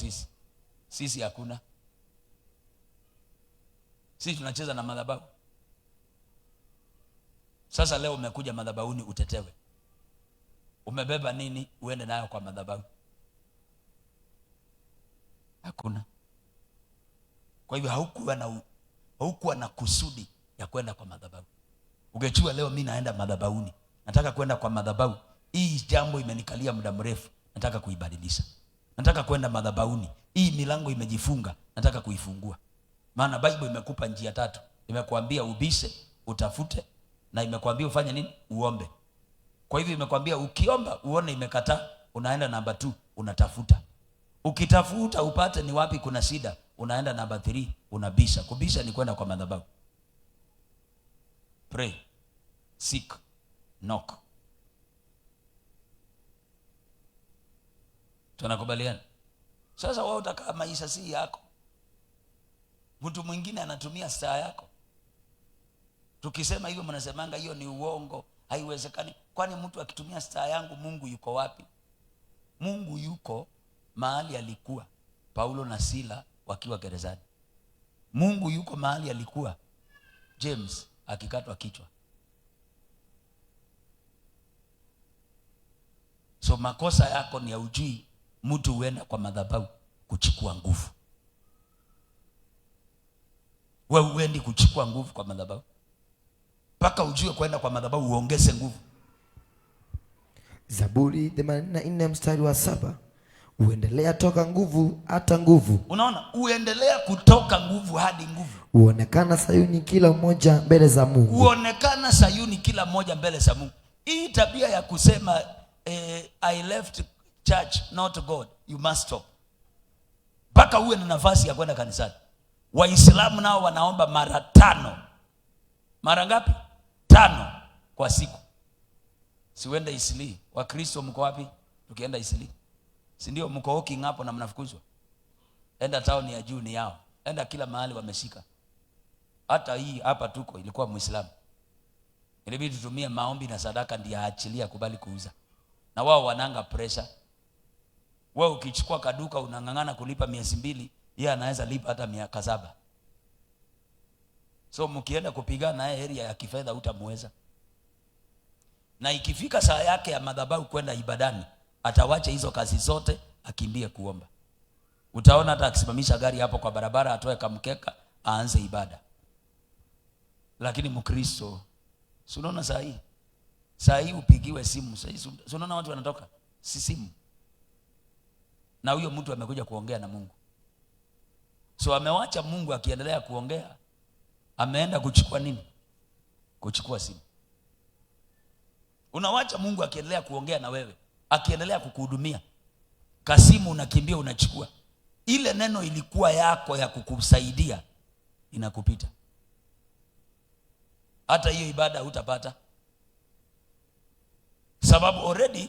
sisi hakuna. Sisi tunacheza na madhabahu. Sasa leo umekuja madhabahuni utetewe. Umebeba nini uende nayo kwa madhabahu? Hakuna. Kwa hivyo haukuwa na kusudi ya kwenda kwa madhabahu. Ungechua leo mimi naenda madhabahuni, nataka kwenda kwa madhabahu, hii jambo imenikalia muda mrefu, nataka kuibadilisha. Nataka kwenda madhabahuni, hii milango imejifunga, nataka kuifungua. Maana Bible imekupa njia 3. Imekuambia ubishe, utafute, na imekuambia ufanye nini? Uombe. Kwa hivyo imekuambia ukiomba uone imekataa, unaenda namba 2, unatafuta. Ukitafuta upate ni wapi kuna shida, unaenda namba 3, unabisha. Kubisha ni kwenda kwa madhabahu. Pray, seek, knock. Tunakubaliana? Sasa wewe utakaa maisha si yako. Mtu mwingine anatumia saa yako. Tukisema hivyo mnasemanga hiyo ni uongo, haiwezekani. Kwani mtu akitumia saa yangu Mungu yuko wapi? Mungu yuko mahali alikuwa Paulo na Sila wakiwa gerezani. Mungu yuko mahali alikuwa James akikatwa kichwa. So makosa yako ni ya ujui mtu huenda kwa madhabahu kuchukua nguvu. Wewe uendi kuchukua nguvu kwa madhabahu. Paka ujue kwenda kwa madhabahu uongeze nguvu. Zaburi 84 mstari wa 7. Uendelea toka nguvu hata nguvu. Unaona? Uendelea kutoka nguvu hadi nguvu. Uonekana Sayuni kila mmoja mbele za Mungu. Uonekana Sayuni kila mmoja mbele za Mungu. Hii tabia ya kusema I left church not God, you must stop. Paka uwe na nafasi ya kwenda kanisani. Waislamu nao wanaomba mara 5. Mara ngapi? 5 kwa siku. Siwende Isili. Wakristo mko wapi? Tukienda Isili, si ndio mko walking hapo na mnafukuzwa? Enda town ya juu ni yao. Enda kila mahali wameshika. Hata hii hapa tuko ilikuwa Muislamu. Ilibidi tutumie maombi na sadaka ndiye aachilia kubali kuuza. Na wao wananga pressure. Wewe ukichukua kaduka unangangana kulipa miezi 2, yeye anaweza lipa hata miaka 7. So mkienda kupigana naye area ya kifedha utamweza. Na ikifika saa yake ya madhabahu kwenda ibadani, atawacha hizo kazi zote akimbie kuomba. Utaona hata akisimamisha gari hapo kwa barabara atoe kamkeka aanze ibada. Lakini Mkristo, si unaona saa hii upigiwe simu, saa hii si unaona watu wanatoka si simu. Na huyo mtu amekuja kuongea na Mungu. So amewacha Mungu akiendelea kuongea, ameenda kuchukua nini? Kuchukua simu. Unawacha Mungu akiendelea kuongea na wewe, akiendelea kukuhudumia, kasimu unakimbia unachukua. Ile neno ilikuwa yako ya kukusaidia inakupita. Hata hiyo ibada hutapata. Sababu already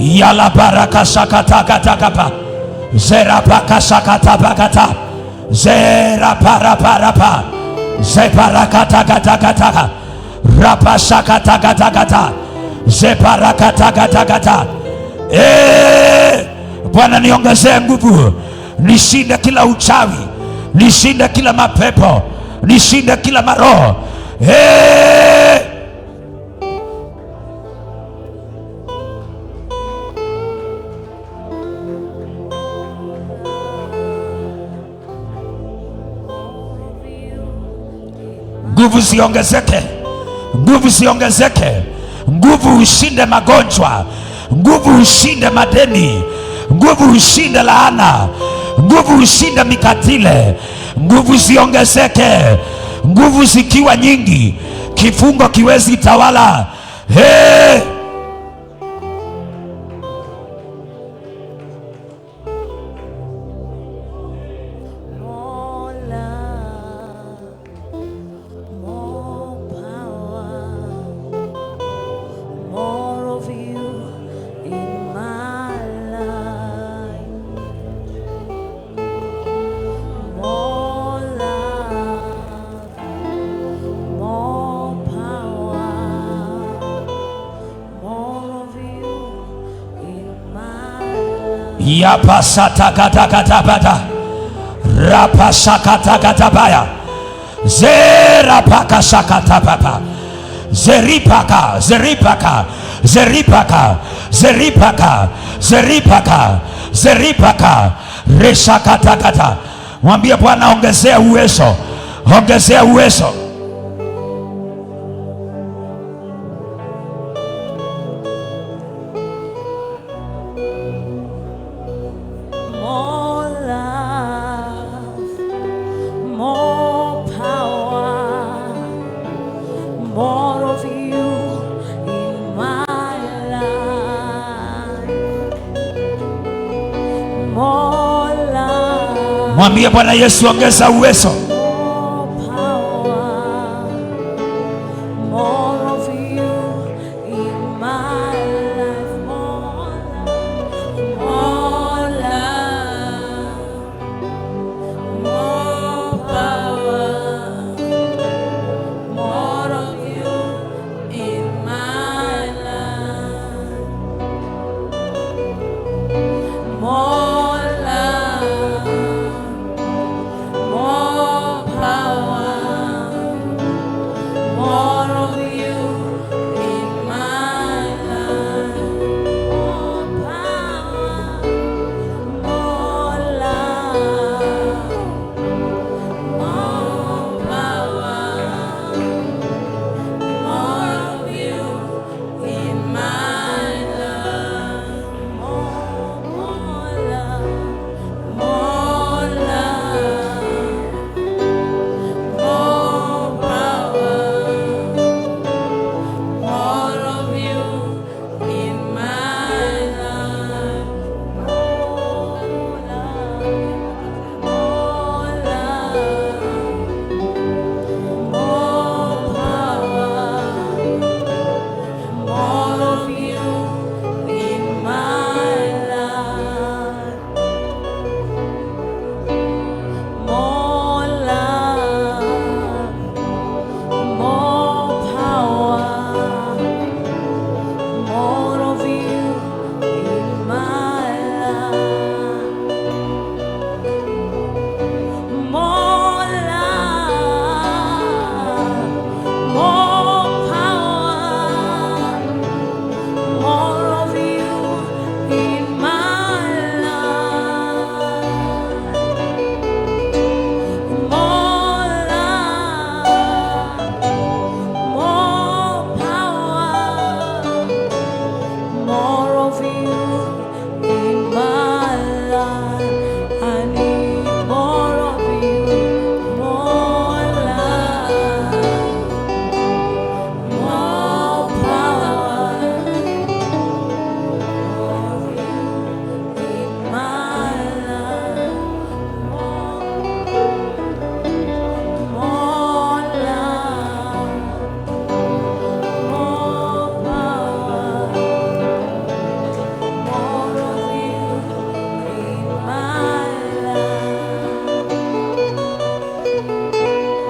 Yala baraka sakata katakapa. Zera baka sakata bakata. Zera para para pa. Zeparakata kata kata. Rapa sakata kata kata. Zeparakata kata kata. Bwana niongezee nguvu, nishinde kila uchawi, nishinde kila mapepo, nishinde kila maroho. Nguvu ziongezeke, nguvu ziongezeke, nguvu ushinde magonjwa, nguvu ushinde madeni, nguvu ushinde laana, nguvu ushinde mikatile, nguvu ziongezeke. Nguvu zikiwa nyingi, kifungo kiwezi tawala. Yapasata kata kata bata. Rapasakata kata baya. Zerapaka sakata papa. Zeripaka, zeripaka, zeripaka, zeripaka, zeripaka, zeripaka. Resakata kata. Mwambie Bwana ongezea uwezo, ongezea uwezo. Mwambie Bwana Yesu ongeza uwezo. More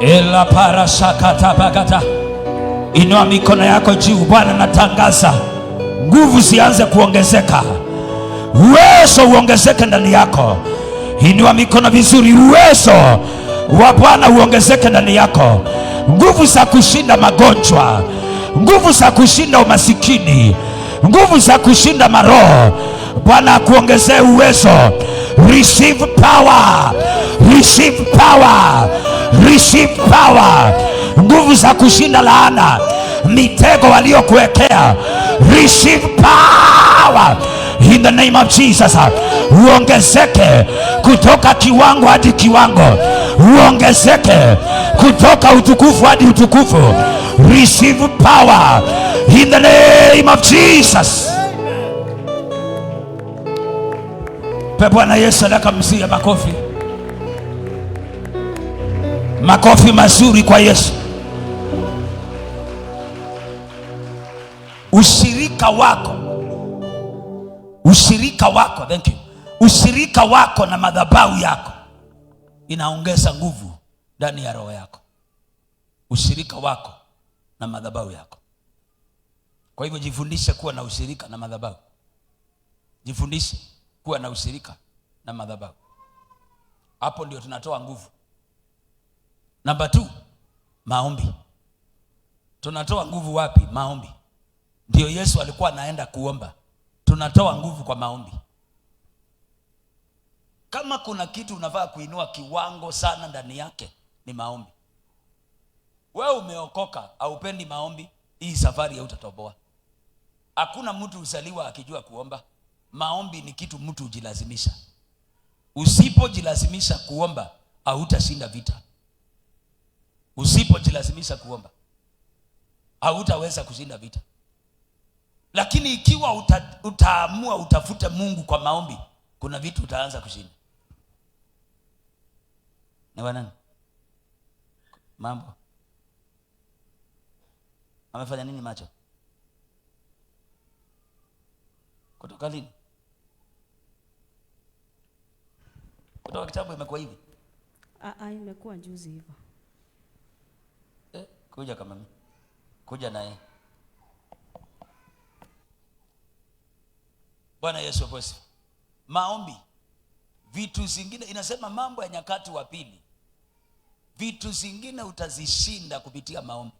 Ela parashakata bagata. Inua mikono yako juu. Bwana, natangaza nguvu zianze kuongezeka, uwezo uongezeke ndani yako. Inua mikono vizuri. Uwezo wa Bwana uongezeke ndani yako, nguvu za kushinda magonjwa, nguvu za kushinda umasikini, nguvu za kushinda maroho. Bwana akuongezee uwezo. Receive power, receive power, receive power. Nguvu za kushinda laana, mitego waliokuwekea. Receive power in the name of Jesus. Uongezeke kutoka kiwango hadi kiwango, uongezeke kutoka utukufu hadi utukufu. Receive power in the name of Jesus. Bwana Yesu anakamsia makofi. Makofi mazuri kwa Yesu. Ushirika wako, thank you. Ushirika wako na madhabahu yako inaongeza nguvu ndani ya roho yako. Ushirika wako na madhabahu yako. Kwa hivyo jifundishe kuwa na ushirika na madhabahu. Jifundishe kuwa na ushirika na madhabahu. Hapo ndio tunatoa nguvu. Namba 2, maombi. Tunatoa nguvu wapi? Maombi. Ndio Yesu alikuwa anaenda kuomba. Tunatoa nguvu kwa maombi. Kama kuna kitu unafaa kuinua kiwango sana ndani yake, ni maombi. Wewe umeokoka, haupendi maombi, hii safari hautatoboa. Hakuna mtu uzaliwa akijua kuomba. Maombi ni kitu mtu hujilazimisha. Usipojilazimisha kuomba, hautashinda vita. Usipojilazimisha kuomba, hautaweza kushinda vita. Lakini ikiwa utaamua utafute Mungu kwa maombi, kuna vitu utaanza kushinda. Ni wanani? Mambo. Amefanya nini macho? Kutoka lini? Kutoka kitabu imekuwa hivi? Imekuwa juzi hivyo. Kuja kama mimi. Kuja naye. Bwana Yesu asifiwe. Maombi. Vitu zingine inasema Mambo ya Nyakati wa Pili. Vitu zingine utazishinda kupitia maombi.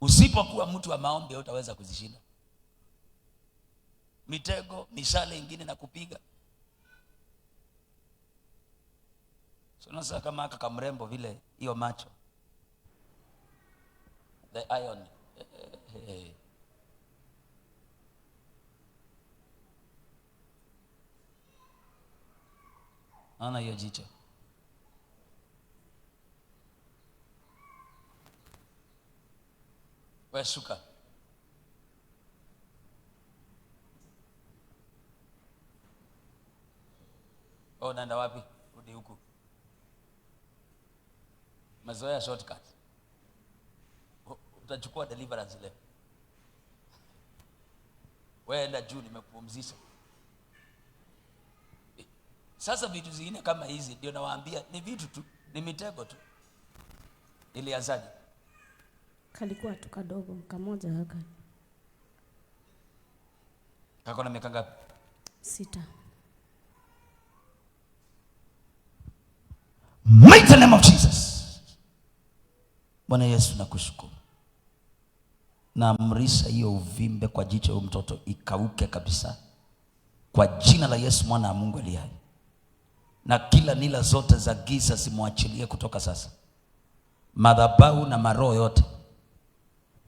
Usipokuwa mtu wa maombi hutaweza kuzishinda. Mitego, mishale ingine na kupiga. Sasa kama aka kamrembo vile hiyo macho. The iron. Ana hiyo jicho. Wewe shuka. Unaenda wapi? Rudi huku. Mazoea shortcut. Utachukua deliverance leo. Wewe enda juu, nimekupumzisha. Sasa vitu zingine kama hizi ndio nawaambia ni vitu tu, ni mitego tu. Ilianzaje? Kalikuwa tu kadogo, kamoja haka. Kako na miaka ngapi? 6. Mighty name of Jesus. Bwana Yesu nakushukuru. Naamrisha hiyo uvimbe kwa jicho la mtoto ikauke kabisa. Kwa jina la Yesu mwana wa Mungu aliye hai. Na kila nila zote za giza zimwachilie kutoka sasa. Madhabahu na maroho yote,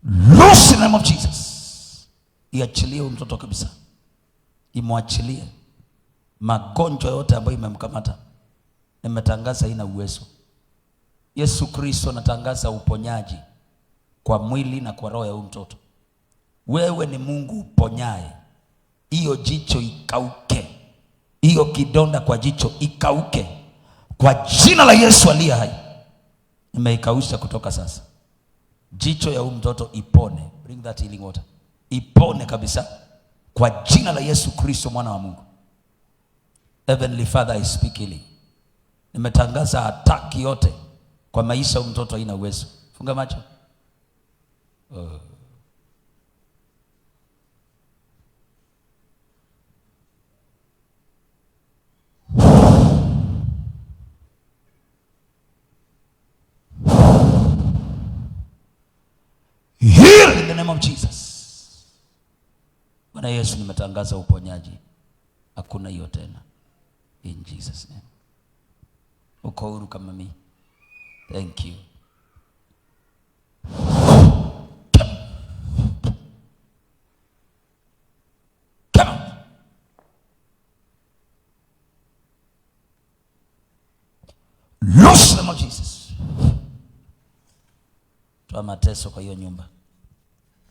loose in the name of Jesus. Iachilie mtoto kabisa. Imwachilie magonjwa yote ambayo imemkamata. Nimetangaza ina uwezo. Yesu Kristo natangaza uponyaji kwa mwili na kwa roho ya huyu mtoto. Wewe ni Mungu uponyaye. Hiyo jicho ikauke. Hiyo kidonda kwa jicho ikauke. Kwa jina la Yesu aliye hai. Nimeikausha kutoka sasa. Jicho ya huyu mtoto ipone. Bring that healing water. Ipone kabisa. Kwa jina la Yesu Kristo mwana wa Mungu. Heavenly Father, I speak healing. Nimetangaza ataki yote Kwa maisha mtoto haina uwezo. Funga macho. Heal in the name of Jesus. Bwana Yesu, nimetangaza uponyaji. Hakuna hiyo tena. In Jesus name. Uko huru kama mimi. Thank you. Come on. Loose them of Jesus. Toa mateso kwa hiyo nyumba.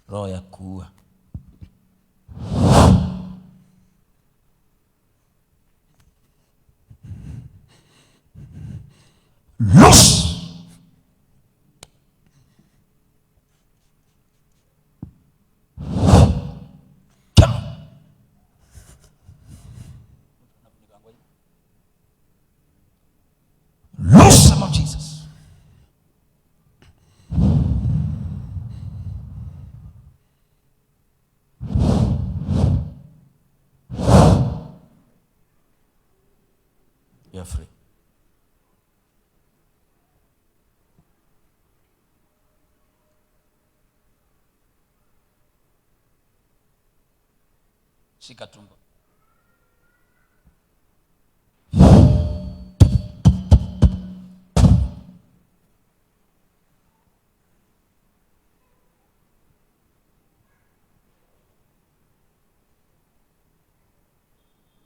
Roho ya kuua. Loose. Loose them of Jesus. You're free. Shika tumbo.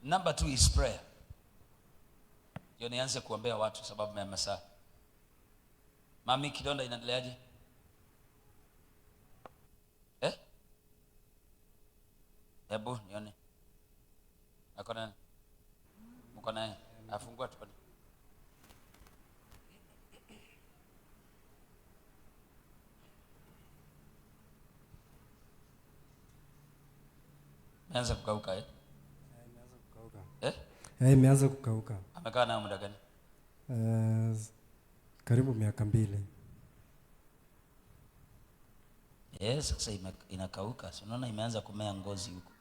Number 2 is prayer. Ndio nianze kuombea watu sababu ya masaa. Mami, kidonda inaendeleaje? Hebu nione. Akona mko naye. Afungua tu. Imeanza kukauka Imeanza kukauka. Imeanza kukauka. Amekaa nayo muda gani? Karibu miaka 2. Sasa inakauka. Si unaona imeanza kumea ngozi huko.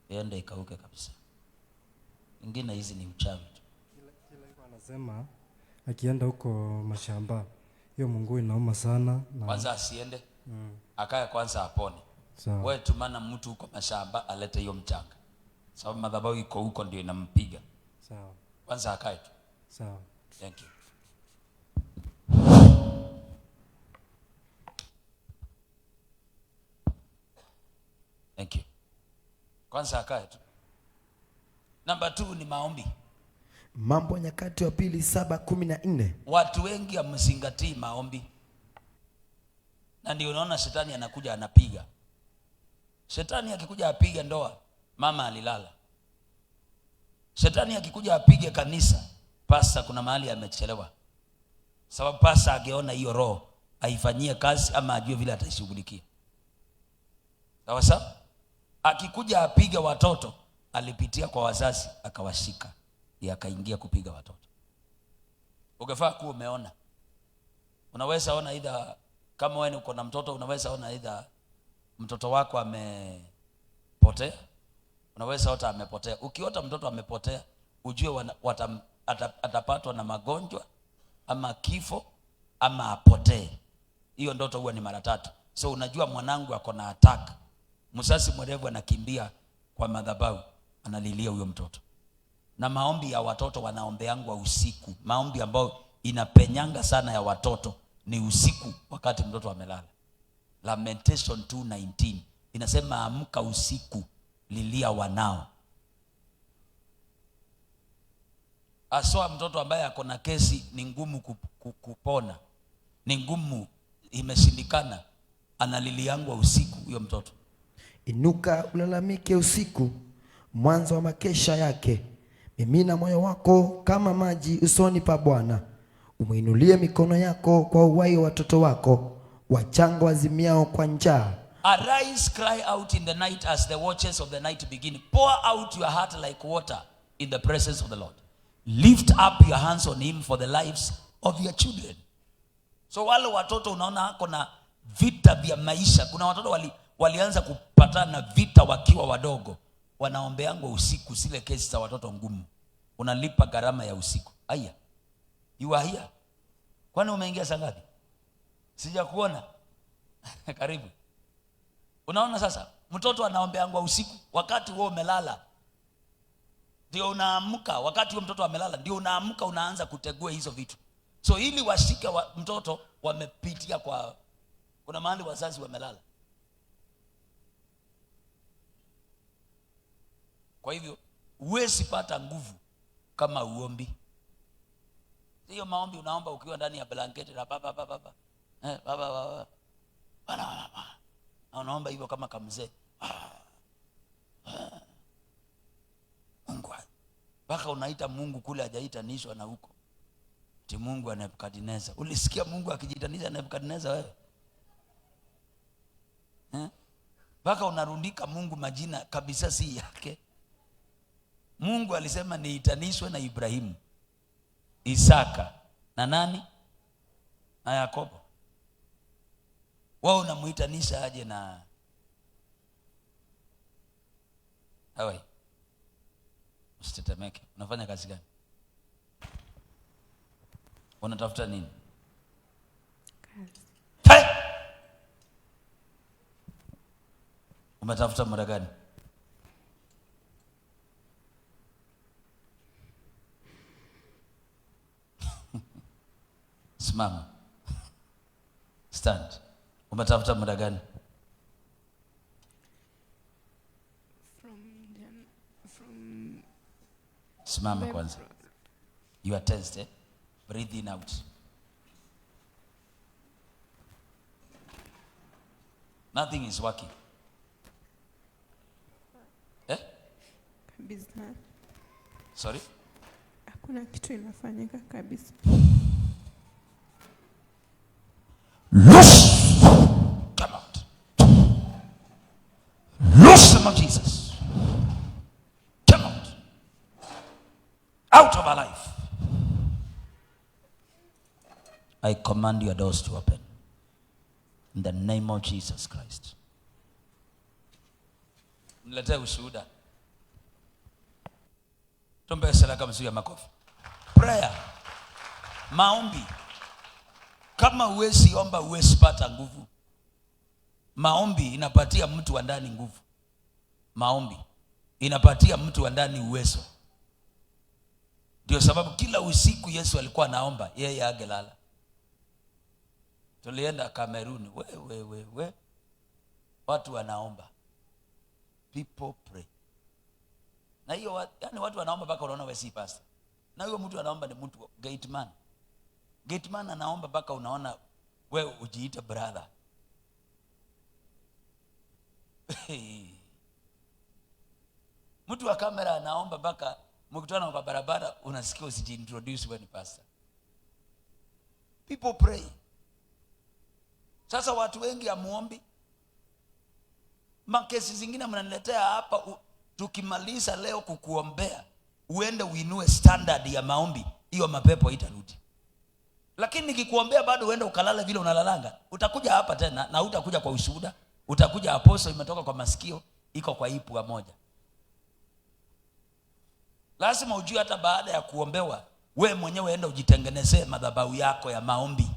Yende ikauke kabisa. Ingine hizi ni uchawi tu. Kila iko anasema akienda huko mashamba hiyo Mungu inauma sana na kwanza asiende. Akae kwanza apone. Sawa. Wewe tumana mtu huko mashamba alete hiyo mchanga. Sababu madhabahu iko huko ndio inampiga. Sawa. Kwanza akae tu. Sawa. Thank you. Thank you. Kwanza akae tu. Number 2 ni maombi. Mambo ya Nyakati wa Pili 7:14. Watu wengi hamzingatii maombi. Na ndio unaona shetani anakuja anapiga. Shetani akikuja apige ndoa, mama alilala. Shetani akikuja apige kanisa, pasta kuna mahali amechelewa. Sababu pasta angeona hiyo roho aifanyie kazi ama ajue vile ataishughulikia. Sawa sawa? Akikuja apige watoto, alipitia kwa wazazi akawashika, akaingia kupiga watoto. Ungefaa kuwa umeona. Unaweza ona either kama wewe uko na mtoto, unaweza ona either mtoto wako amepotea, unaweza ota amepotea. Ukiota mtoto amepotea, ujue atapatwa na magonjwa ama kifo ama apotee. Hiyo ndoto huwa ni mara 3. So unajua mwanangu ako na attack. Msasi mwerevu anakimbia kwa madhabahu, analilia huyo mtoto. Na maombi ya watoto wanaombeangwa usiku. Maombi ambayo inapenyanga sana ya watoto ni usiku wakati mtoto amelala. Lamentation 2:19 inasema amka usiku, lilia wanao. Aswa mtoto ambaye ako na kesi ni ngumu kupona. Ni ngumu, imeshindikana, analiliangwa usiku huyo mtoto. Inuka ulalamike usiku, mwanzo wa makesha yake. Mimina moyo wako kama maji usoni pa Bwana. Umuinulie mikono yako kwa uhai wa watoto wako, wachanga wazimiao kwa njaa. Arise, cry out in the night as the watches of the night begin. Pour out your heart like water in the presence of the Lord. lift up your hands on him for the lives of your children. So wale watoto unaona hako na vita vya maisha. Kuna watoto walianza kupatana na vita wakiwa wadogo. Wanaombeangwa usiku, zile kesi za watoto ngumu. Unalipa gharama ya usiku. Aya, you are here. Kwani umeingia saa ngapi? Sija kuona. Karibu. Unaona sasa, mtoto anaombeangwa usiku, wakati wewe umelala. Ndio unaamka, wakati wewe mtoto amelala, ndio unaamka unaanza kutegua hizo vitu. So ili washike mtoto wamepitia kuna mahali wazazi wamelala. Kwa hivyo huwezi pata nguvu kama uombi. Hiyo maombi unaomba ukiwa ndani ya blanketi na baba. Baba. Unaomba hivyo kama kamzee. Mungu. Mpaka unaita Mungu kule hajaitanishwa na huko. Ti Mungu wa Nebukadneza. Ulisikia Mungu akijitanisha Nebukadneza wewe? Mpaka unarundika Mungu majina kabisa si yake. Mungu alisema niitanishwe na Ibrahimu, Isaka na nani? Na Yakobo. Wao unamuitanisha aje na Hawaii? Usitetemeke. Unafanya kazi gani? Unatafuta nini? Kazi. Hey! Umetafuta muda gani? Simama. Stand. Umetafuta muda gani? Simama kwanza. You are tensed, eh? Breathe in out. Nothing is working. Eh? Kabisa. Sorry? Hakuna kitu inafanyika kabisa. Loose. Come out. Loose them of Jesus. Come out. Out of our life. I command your doors to open. In the name of Jesus Christ. Niletee ushuhuda. Tumbe sadaka mzuri ya makofi. Prayer. Maombi. Kama uwezi omba uwezi pata nguvu. Maombi inapatia mtu wa ndani nguvu. Maombi inapatia mtu wa ndani uwezo. Ndio sababu kila usiku Yesu alikuwa anaomba, yeye agelala. Tulienda Kameruni, we. Watu wanaomba. People pray. Na hiyo yani watu wanaomba mpaka unaona wewe si pastor. Na huyo mtu anaomba ni mtu gate man. Gate man anaomba mpaka unaona wewe ujiita brother. Mtu wa kamera anaomba mpaka mkutano kwa barabara unasikia usijiintroduce wewe ni pastor. People pray. Sasa watu wengi hamuombi. Makesi zingine mnaniletea hapa, tukimaliza leo kukuombea uende uinue standard ya maombi, hiyo mapepo itarudi. Lakini nikikuombea bado uende ukalala vile unalalanga, utakuja hapa tena na utakuja kwa ushuhuda, utakuja aposto imetoka kwa masikio iko kwa ipu moja. Lazima ujue hata baada ya kuombewa we mwenyewe enda ujitengenezee madhabahu yako ya maombi.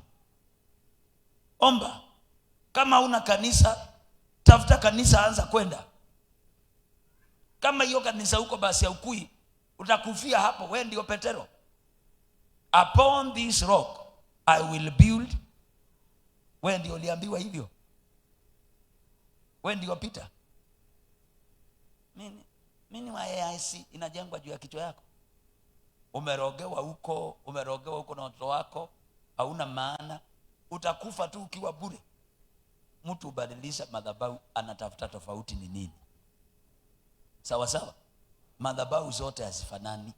Omba. Kama una kanisa, tafuta kanisa, anza kwenda. Kama hiyo kanisa huko basi haukui, utakufia hapo. Wewe ndio Petero. Upon this rock I will build. Wewe ndio uliambiwa hivyo. Wewe ndio Peter. Mimi wa AIC inajengwa juu ya kichwa yako. Umerogewa huko na watoto wako, hauna maana. Utakufa tu ukiwa bure. Mtu ubadilisha madhabahu, anatafuta tofauti ni nini? Sawa sawa. Madhabahu zote hazifanani.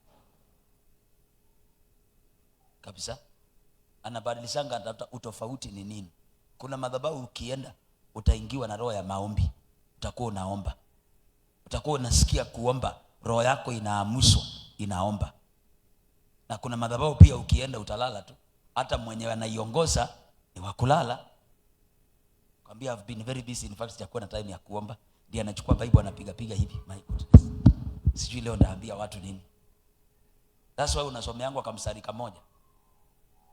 Kabisa. Anabadilishanga, anatafuta utofauti ni nini? Kuna madhabahu ukienda utaingiwa na roho ya maombi. Utakuwa unaomba. Utakuwa unasikia kuomba, roho yako inaamuswa, inaomba. Na kuna madhabahu pia ukienda utalala tu, hata mwenye anaiongoza ni wa kulala. Kwambia I've been very busy, in fact sijakuwa na time ya kuomba. Ndiye anachukua Bible anapiga hivi. My goodness. Sijui leo ndaambia watu nini. That's why unasomeangwa kamsari kamoja.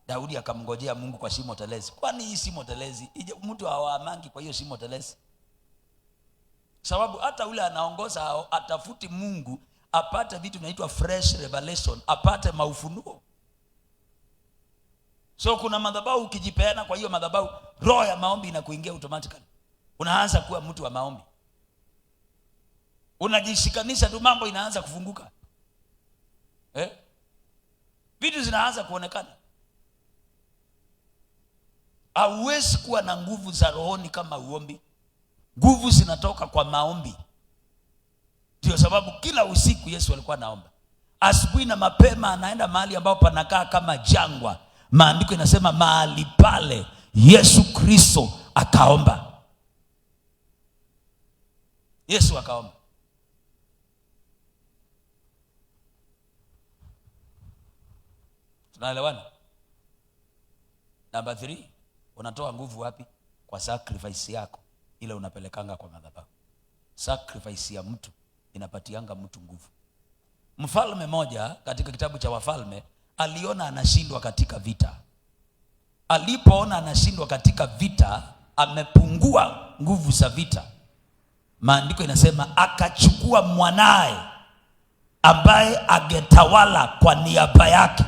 Daudi akamngojea Mungu kwa shimo telezi. Kwani hii shimo telezi mtu hawaamangi kwa hiyo shimo telezi? Sababu hata ule anaongoza atafuti Mungu apate vitu vinaitwa fresh revelation, apate maufunuo. So kuna madhabahu ukijipeana kwa hiyo madhabahu, roho ya maombi inakuingia automatically. Unaanza kuwa mtu wa maombi. Unajishikanisha tu, mambo inaanza kufunguka. Vitu zinaanza kuonekana. Hauwezi kuwa na nguvu za rohoni kama uombi. Nguvu zinatoka kwa maombi. Ndio sababu kila usiku Yesu alikuwa anaomba. Asubuhi na mapema anaenda mahali ambapo panakaa kama jangwa. Maandiko inasema mahali pale Yesu Kristo akaomba. Yesu akaomba. Tunaelewana? Number 3, unatoa nguvu wapi? Kwa sacrifice yako ile unapelekanga kwa madhabahu. Sacrifice ya mtu inapatianga mtu nguvu. Mfalme moja katika kitabu cha Wafalme aliona anashindwa katika vita. Alipoona anashindwa katika vita, amepungua nguvu za vita, maandiko inasema akachukua mwanae ambaye angetawala kwa niaba yake,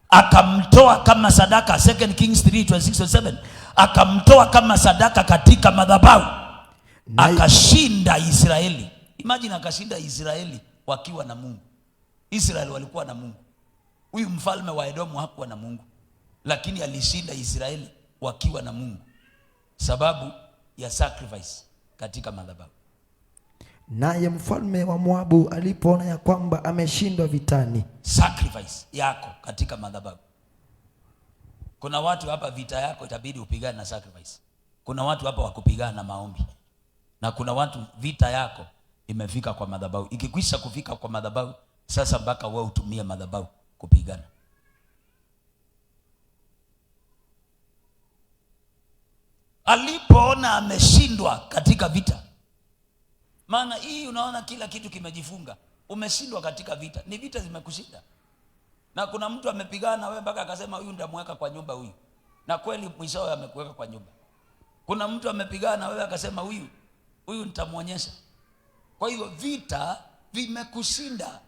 akamtoa kama sadaka. 2 Kings 3:26-27, akamtoa kama sadaka katika madhabahu, akashinda Israeli. Imagine, akashinda Israeli wakiwa na Mungu. Israeli walikuwa na Mungu. Huyu mfalme wa Edomu hakuwa na Mungu, lakini alishinda Israeli wakiwa na Mungu sababu ya sacrifice katika madhabahu. Naye mfalme wa Moabu alipoona ya kwamba ameshindwa vitani. Sacrifice yako katika madhabahu. Kuna watu hapa vita yako itabidi upigane na sacrifice. Kuna watu hapa wakupigana na maombi. Na kuna watu vita yako imefika kwa madhabahu. Ikikwisha kufika kwa madhabahu, sasa mpaka wewe utumie madhabahu kupigana. Alipoona ameshindwa katika vita. Maana hii unaona kila kitu kimejifunga. Umeshindwa katika vita. Ni vita zimekushinda. Na kuna mtu amepigana na wewe mpaka akasema huyu ndamweka kwa nyumba huyu. Na kweli mwishowe amekuweka kwa nyumba. Kuna mtu amepigana na wewe akasema huyu nitamuonyesha. Kwa hiyo vita vimekushinda.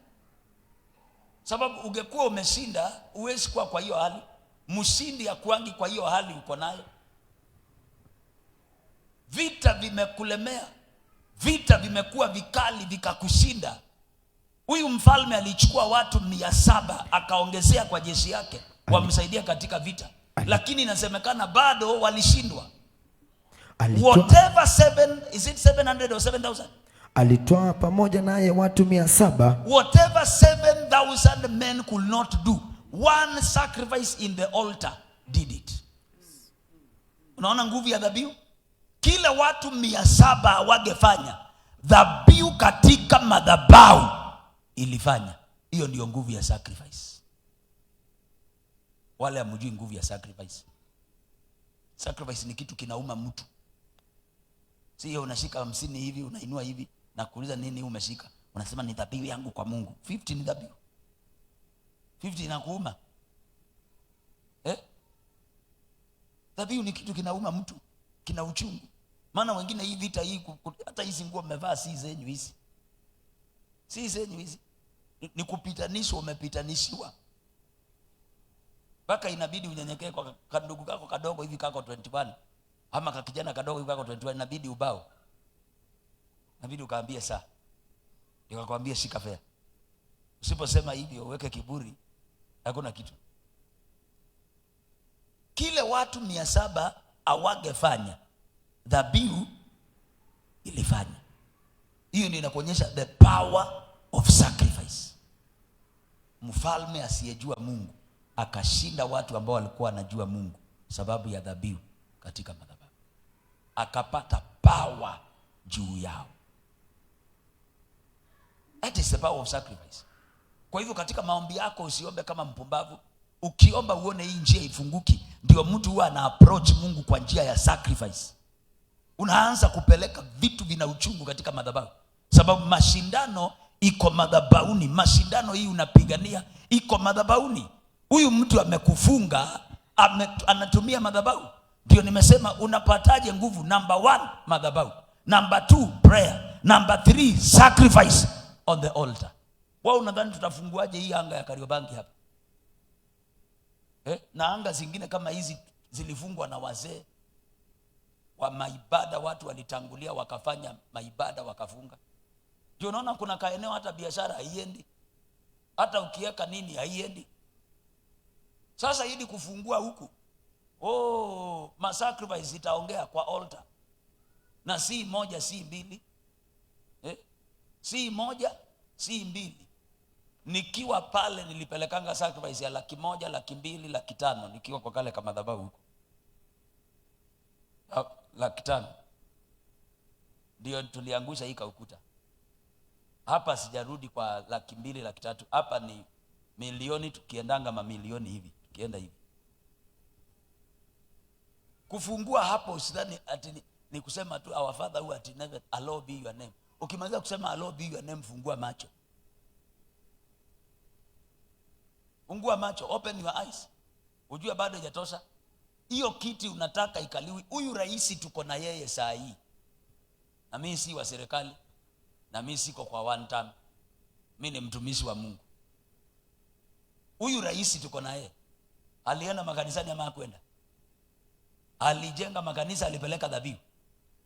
Sababu ungekuwa umeshinda, huwezi kuwa kwa hiyo hali. Mshindi hakuangi kwa hiyo hali uko nayo. Vita vimekulemea. Vita vimekuwa vikali vikakushinda. Huyu mfalme alichukua watu 700 akaongezea kwa jeshi yake wamsaidia katika vita. Lakini inasemekana bado walishindwa. Whatever 700 or 7,000? Alitoa pamoja naye watu 700. Whatever 7,000 men could not do, one sacrifice in the altar did it. Unaona nguvu ya dhabihu? Kila watu 700 wangefanya, dhabihu katika madhabahu ilifanya. Hiyo ndio nguvu ya sacrifice. Wale hamjui nguvu ya sacrifice. Sacrifice ni kitu kinauma mtu. Sio unashika 50 hivi unainua hivi na kuuliza nini umeshika. Unasema ni dhabihu yangu kwa Mungu. 50 ni dhabihu. 50 inakuuma. Dhabihu ni kitu kinauma mtu, kina uchungu. Maana wengine hii vita hii, hata hizi nguo mmevaa si zenyu hizi. Si zenyu hizi. Ni kupitanishwa, umepitanishiwa. Baka inabidi unyenyekee kwa kandugu kako kadogo hivi kako 21. Ama kakijana kadogo hivi kako 21, inabidi ubao. Inabidi ukaambie saa. Nikakwambia shika fea. Usiposema hivyo uweke kiburi, hakuna kitu. Kile watu 700 hawangefanya, dhabihu ilifanya. Hiyo ndio inakuonyesha the power of sacrifice. Mfalme asiyejua Mungu akashinda watu ambao walikuwa wanajua Mungu sababu ya dhabihu katika madhabahu. Akapata power juu yao. That is the power of sacrifice. Kwa hivyo katika maombi yako usiombe kama mpumbavu. Ukiomba uone hii njia ifunguki, ndio mtu huwa ana approach Mungu kwa njia ya sacrifice. Unaanza kupeleka vitu vina uchungu katika madhabahu, sababu mashindano iko madhabahuni. Mashindano hii unapigania iko madhabahuni. Huyu mtu amekufunga, anatumia madhabahu. Ndio nimesema unapataje nguvu? Number 1, madhabahu. Number 2, prayer. Number 3, sacrifice on the altar. Wao unadhani tutafunguaje hii anga ya Kariobangi hapa? Na anga zingine kama hizi zilifungwa na wazee wa maibada. Watu walitangulia wakafanya maibada wakafunga. Ndio unaona kuna kaeneo hata biashara haiendi, hata ukiweka nini haiendi. Sasa ili kufungua huku, masacrifice itaongea kwa altar, na si moja si mbili, si moja si mbili. Nikiwa pale nilipelekanga sacrifice ya 100,000, 200,000, 500,000 nikiwa kwa kale kama madhabahu huko. 500,000 ndio tuliangusha hii kaukuta. Hapa sijarudi kwa 200,000, 300,000. Hapa ni milioni, tukiendanga mamilioni hivi, tukienda hivi. Kufungua hapo usidhani ati ni kusema tu our father who art in heaven, hallowed be your name. Ukimaliza kusema hallowed be your name, fungua macho. Fungua macho, open your eyes. Ujue bado hajatosha. Hiyo kiti unataka ikaliwi. Huyu rais tuko na yeye saa hii. Na mimi si wa serikali, na mimi siko kwa one term. Mimi ni mtumishi wa Mungu. Huyu rais tuko na yeye. Alienda makanisani ama hakwenda? Alijenga makanisa, alipeleka dhabihu.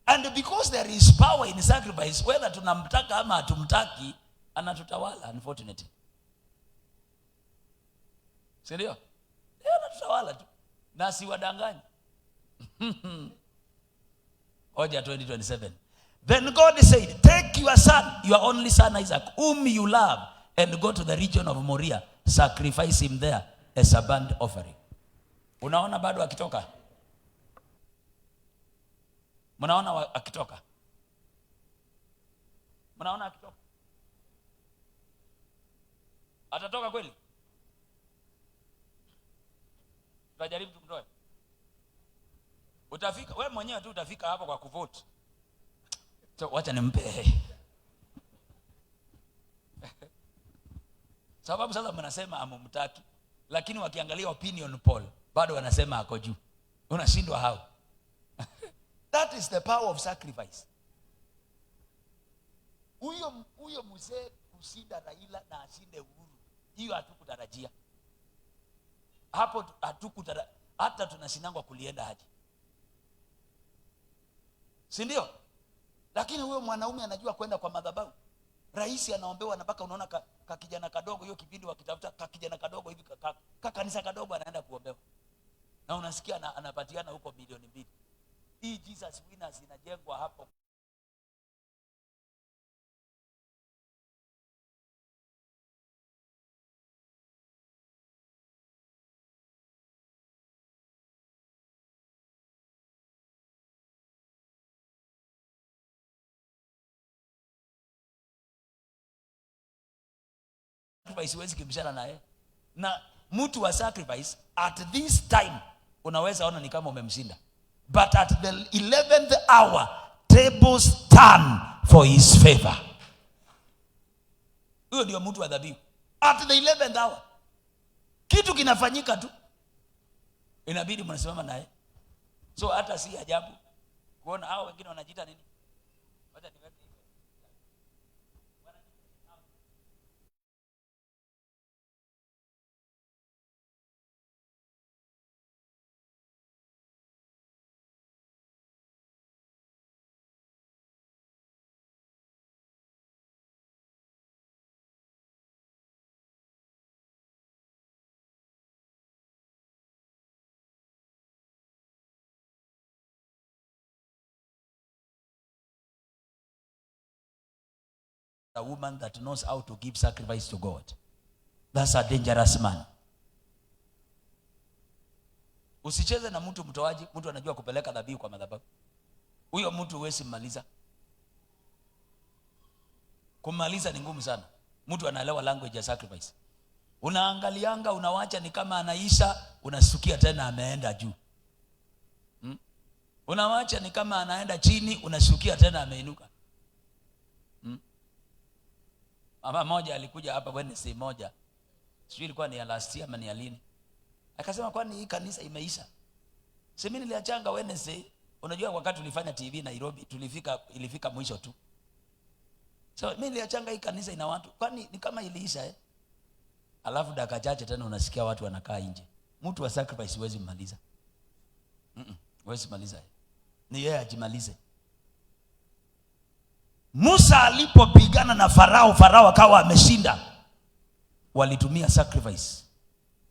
And because there is power in sacrifice, whether tunamtaka ama hatumtaki, anatutawala unfortunately. Sindio? Anatutawala tu. Na si wadanganyi. Hoja 2027. Then God said, take your son, your only son Isaac, whom you love, and go to the region of Moriah. Sacrifice him there as a burnt offering. Unaona bado akitoka? Mnaona akitoka? Mnaona akitoka? Atatoka kweli? Tutajaribu tumtoe. Utafika wewe mwenyewe tu, utafika hapo kwa kuvote. So wacha nimpe. Sababu sasa mnasema amumtaki, lakini wakiangalia opinion poll bado wanasema ako juu. Unashindwa hao. That is the power of sacrifice. Huyo mzee kushinda Raila na ashinde Uhuru, hiyo hatukutarajia. Hapo hatukutarajia, hata tunashindangwa kulienda haji. Si ndio? Lakini huyo mwanaume anajua kwenda kwa madhabahu. Rais anaombewa na mpaka unaona kijana kadogo, hiyo kipindi wakitafuta kijana kadogo hivi kanisa kadogo anaenda kuombewa. Na unasikia anapatiana huko milioni 2. Hii Jesus Winners inajengwa hapo. Siwezi kimshana naye. Na mtu wa sacrifice at this time unaweza ona ni kama umemshinda. But at the 11th hour tables turn for his favor. Huyo ndio mtu wa dhabihu. At the 11th hour kitu kinafanyika tu, inabidi mnasimama naye. So hata si ajabu kuona hao wengine wanajiita nini? Wacha niweke hivyo. A woman that knows how to give sacrifice to God. That's a dangerous man. Usicheze na mtu mtoaji, mtu anajua kupeleka dhabihu kwa madhabahu. Huyo mtu huwezi mmaliza. Kumaliza ni ngumu sana. Mtu anaelewa language ya sacrifice. Unaangalianga, unawacha ni kama anaisha, unasukia tena ameenda juu. Unawacha ni kama anaenda chini, unasukia tena ameinuka. Mama moja alikuja hapa Wednesday moja, sijui ilikuwa ni ya last year ama ni ya lini, akasema kwani hii kanisa imeisha? Sisi niliachanga Wednesday. Unajua wakati tulifanya TV Nairobi, ilifika mwisho tu. So mimi niliachanga hii kanisa ina watu, kwani ni kama iliisha Alafu dakika chache tena unasikia watu wanakaa nje. Mtu wa sacrifice huwezi mmaliza. Huwezi maliza. Ni yeye ajimalize. Musa alipopigana na Farao akawa ameshinda. Walitumia sacrifice.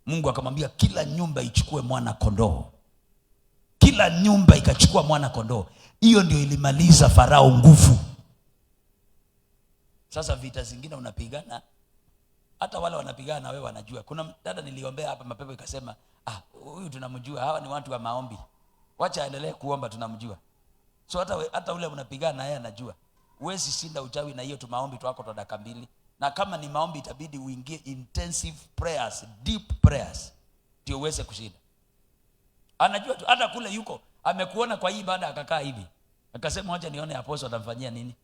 Mungu akamwambia kila nyumba ichukue mwana kondoo. Kila nyumba ikachukua mwana kondoo. Hiyo ndio ilimaliza Farao nguvu. Sasa vita zingine unapigana, hata wale wanapigana na wewe wanajua. Kuna dada niliombea hapa, mapepo ikasema, huyu tunamjua, hawa ni watu wa maombi, wacha aendelee kuomba, tunamjua. So hata ule unapigana na yeye anajua. Huwezi shinda uchawi na hiyo tu maombi tu wako tu dakika 2. Na kama ni maombi itabidi uingie intensive prayers, deep prayers, ndio uweze kushinda. Anajua tu, hata kule yuko amekuona kwa hii ibada akakaa hivi. Akasema wacha nione apostle atamfanyia nini.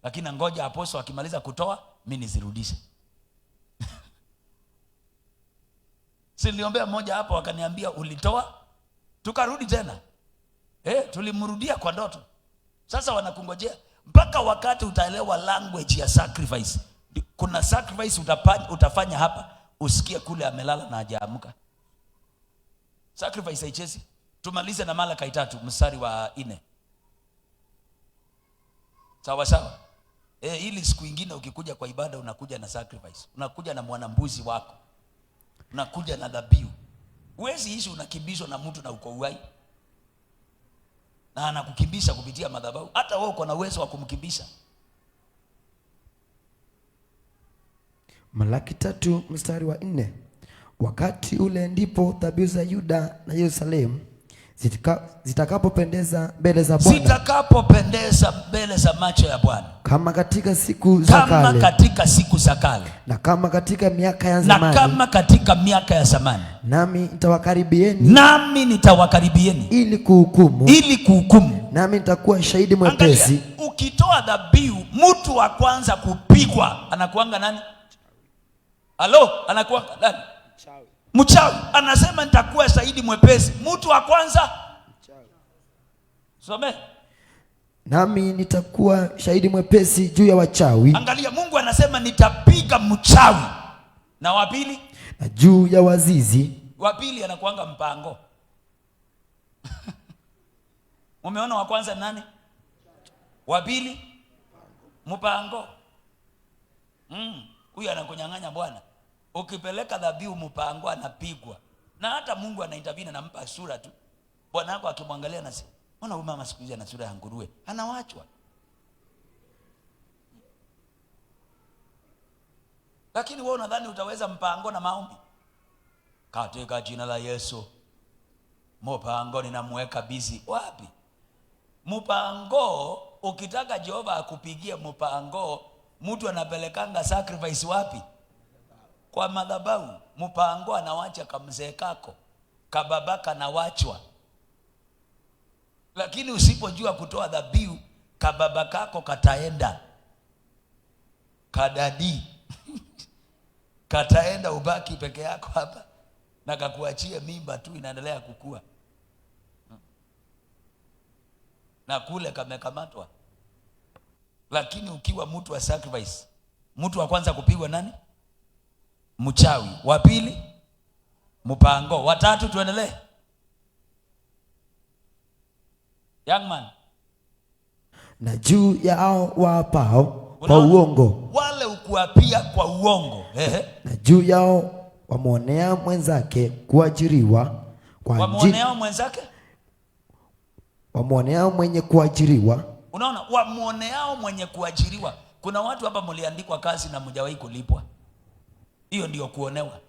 Lakini ngoja apostle akimaliza kutoa, mimi nizirudishe. Si niliombea mmoja hapo akaniambia ulitoa, tukarudi tena. Tulimrudia kwa ndoto. Sasa wanakungojea mpaka wakati utaelewa language ya sacrifice. Kuna sacrifice utafanya hapa, usikie kule amelala na hajaamka. Sacrifice haichezi. Tumalize na Malaki 3 mstari wa 4. Sawa sawa. Ili siku nyingine ukikuja kwa ibada unakuja na sacrifice. Unakuja na mwanambuzi wako. Unakuja na dhabihu. Huwezi ishi unakimbizwa na mtu na uko uhai. Na anakukimbisha kupitia madhabahu. Hata wewe uko na uwezo wa kumkimbisha. Malaki 3 mstari wa 4. Wakati ule ndipo dhabihu za Yuda na Yerusalemu zitakapopendeza mbele za Bwana. Zitakapopendeza mbele za macho ya Bwana. Kama katika siku za kale. Kama katika siku za kale. Na kama katika miaka ya zamani. Na kama katika miaka ya zamani. Nami nitawakaribieni. Ili kuhukumu. Nami nitakuwa shahidi mwepesi. Angalia, ukitoa dhabihu, mtu wa kwanza kupigwa anakuanga nani? Anakuanga nani? Mchawi. Anasema nitakuwa shahidi mwepesi. Mtu wa kwanza mchawi. Some. Nami nitakuwa shahidi mwepesi juu ya wachawi. Angalia, Mungu anasema nitapiga mchawi. Na wa pili? Na juu ya wazizi. Wa pili anakuanga mpango. Umeona wa kwanza nani? Wa pili? Mpango. Huyu anakunyang'anya Bwana. Ukipeleka dhabihu mpango anapigwa. Na hata Mungu anaintervene, anampa sura tu. Bwana wako akimwangalia anasema, "Mbona huyu mama siku hizi ana sura ya nguruwe?" Anawachwa. Lakini wewe unadhani utaweza mpango na maombi? Katika jina la Yesu. Mpango ninamweka busy. Wapi? Mpango, ukitaka Jehova akupigie mpango, mtu anapelekanga sacrifice wapi? Kwa madhabahu. Mpango anawacha kamzee kako, kababaka anawachwa. Lakini usipojua kutoa dhabihu, kababakako kataenda, kadadi kataenda, ubaki peke yako hapa na kakuachie mimba tu inaendelea kukua. Na kule kamekamatwa. Lakini ukiwa mtu wa sacrifice, mtu wa kwanza kupigwa nani? Mchawi. Wa pili mpango. Wa tatu tuendelee. Young man. Na juu ya hao waapao kwa uongo. Wale ukuapia kwa uongo. Na juu yao wamuonea mwenzake kuajiriwa kwa wamuonea mwenzake? Wamuonea mwenye kuajiriwa. Unaona, wamuoneao mwenye kuajiriwa. Kuna watu hapa mliandikwa kazi na mjawahi kulipwa. Hiyo ndio kuonewa.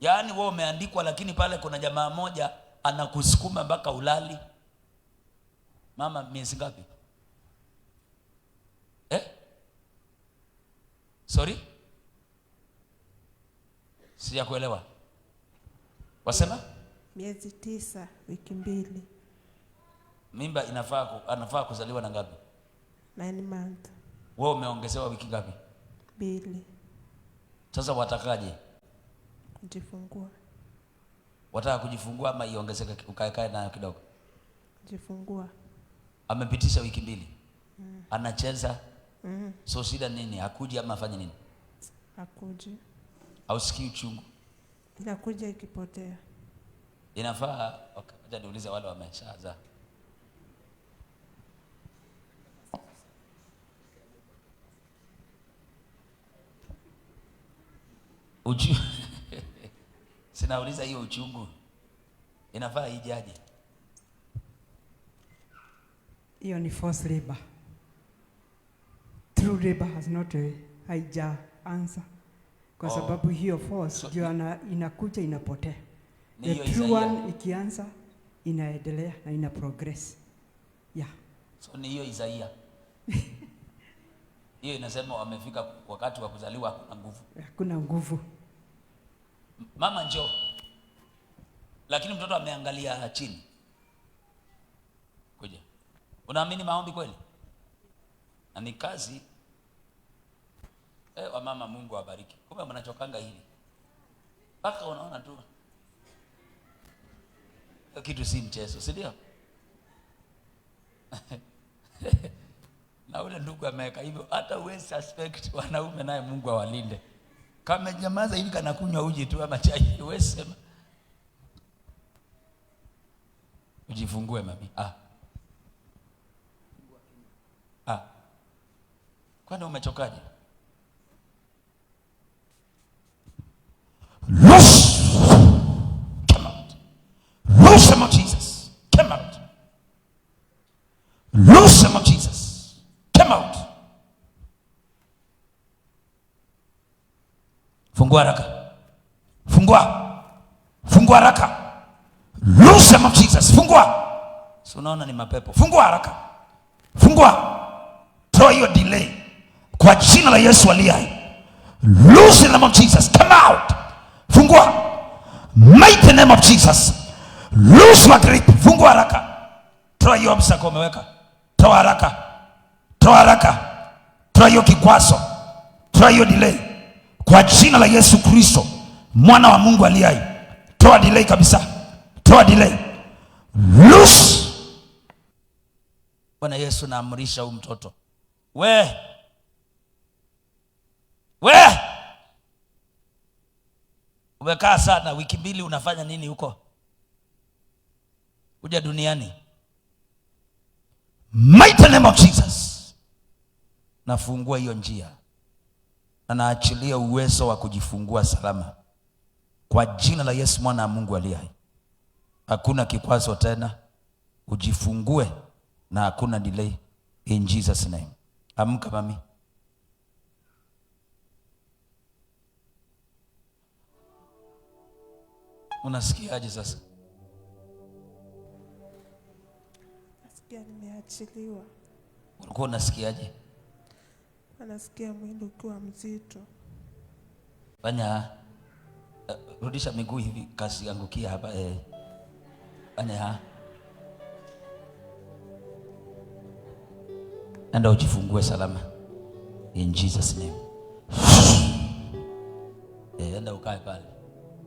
Yaani wewe umeandikwa lakini pale kuna jamaa moja anakusukuma mpaka ulali. Mama, miezi ngapi? Sorry? Sijakuelewa. Wasema? Miezi 9 wiki 2. Mimba anafaa kuzaliwa na ngapi? 9 months. Wewe umeongezewa wiki ngapi? 2. Sasa watakaje? Kujifungua. Wataka kujifungua ama iongezeke ukae nayo kidogo? Kujifungua. Amepitisha wiki 2. Anacheza. So shida nini? Hakuji ama afanye nini? Hakuji. Hausikii uchungu? Inakuja ikipotea. Inafaa acha niulize wale wameshaza. Sinauliza hiyo uchungu inafaa ijaje? Hiyo ni forced labor. True labor has not haija answer. Kwa sababu hiyo force ndio inakuja inapotea. The true one ikianza inaendelea na ina progress. Yeah. So ni hiyo Isaia. Hiyo inasema wamefika wakati wa kuzaliwa hakuna nguvu. Hakuna nguvu. Mama njoo. Lakini mtoto ameangalia chini. Kuja. Unaamini maombi kweli? Na ni kazi. Wa mama, Mungu awabariki. Kumbe mnachokanga hili. Paka unaona tu. Kitu si mchezo, si ndio? Na ule ndugu ameweka hivyo, hata uwe suspect wanaume naye Mungu awalinde. Kama nyamaza hivi kana kunywa uji tu ama chai, wewe sema. Ujifungue mami. Kwani umechokaje? Loose! Come out. Loose him of Jesus. Come out. Loose him of Jesus. Come out. Fungua haraka. Fungua haraka. Loose him of Jesus. Fungua. Si unaona ni mapepo. Fungua haraka. Fungua. Toa hiyo delay. Kwa jina la Yesu aliye hai. Loose in the name of Jesus. Come out. Fungua. Mighty name of Jesus. Loose your grip. Fungua haraka. Toa hiyo msako umeweka. Toa haraka. Toa haraka. Toa hiyo kikwazo. Toa hiyo delay. Kwa jina la Yesu Kristo, mwana wa Mungu aliye hai. Toa delay kabisa. Toa delay. Loose. Bwana Yesu naamrisha huyu mtoto. We. Umekaa sana wiki 2 unafanya nini huko? Kuja duniani. Mighty name of Jesus. Nafungua hiyo njia. Na naachilia uwezo wa kujifungua salama. Kwa jina la Yesu mwana wa Mungu aliye hai. Hakuna kikwazo tena. Ujifungue na hakuna delay. In Jesus name. Amka mami. Unasikiaje sasa? Nasikia nimeachiliwa. Ulikuwa unasikiaje? Nasikia mwili ukiwa mzito. Fanya rudisha miguu hivi kasi angukia hapa Fanya Enda ujifungue salama. In Jesus name. Enda ukae pale.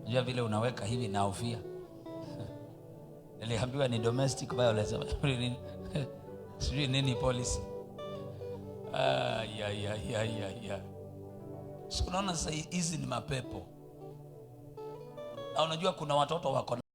Unajua vile unaweka hivi na hofia. Niliambiwa ni domestic violence. Sijui nini policy. So unaona sasa hizi ni mapepo. Na unajua kuna watoto wako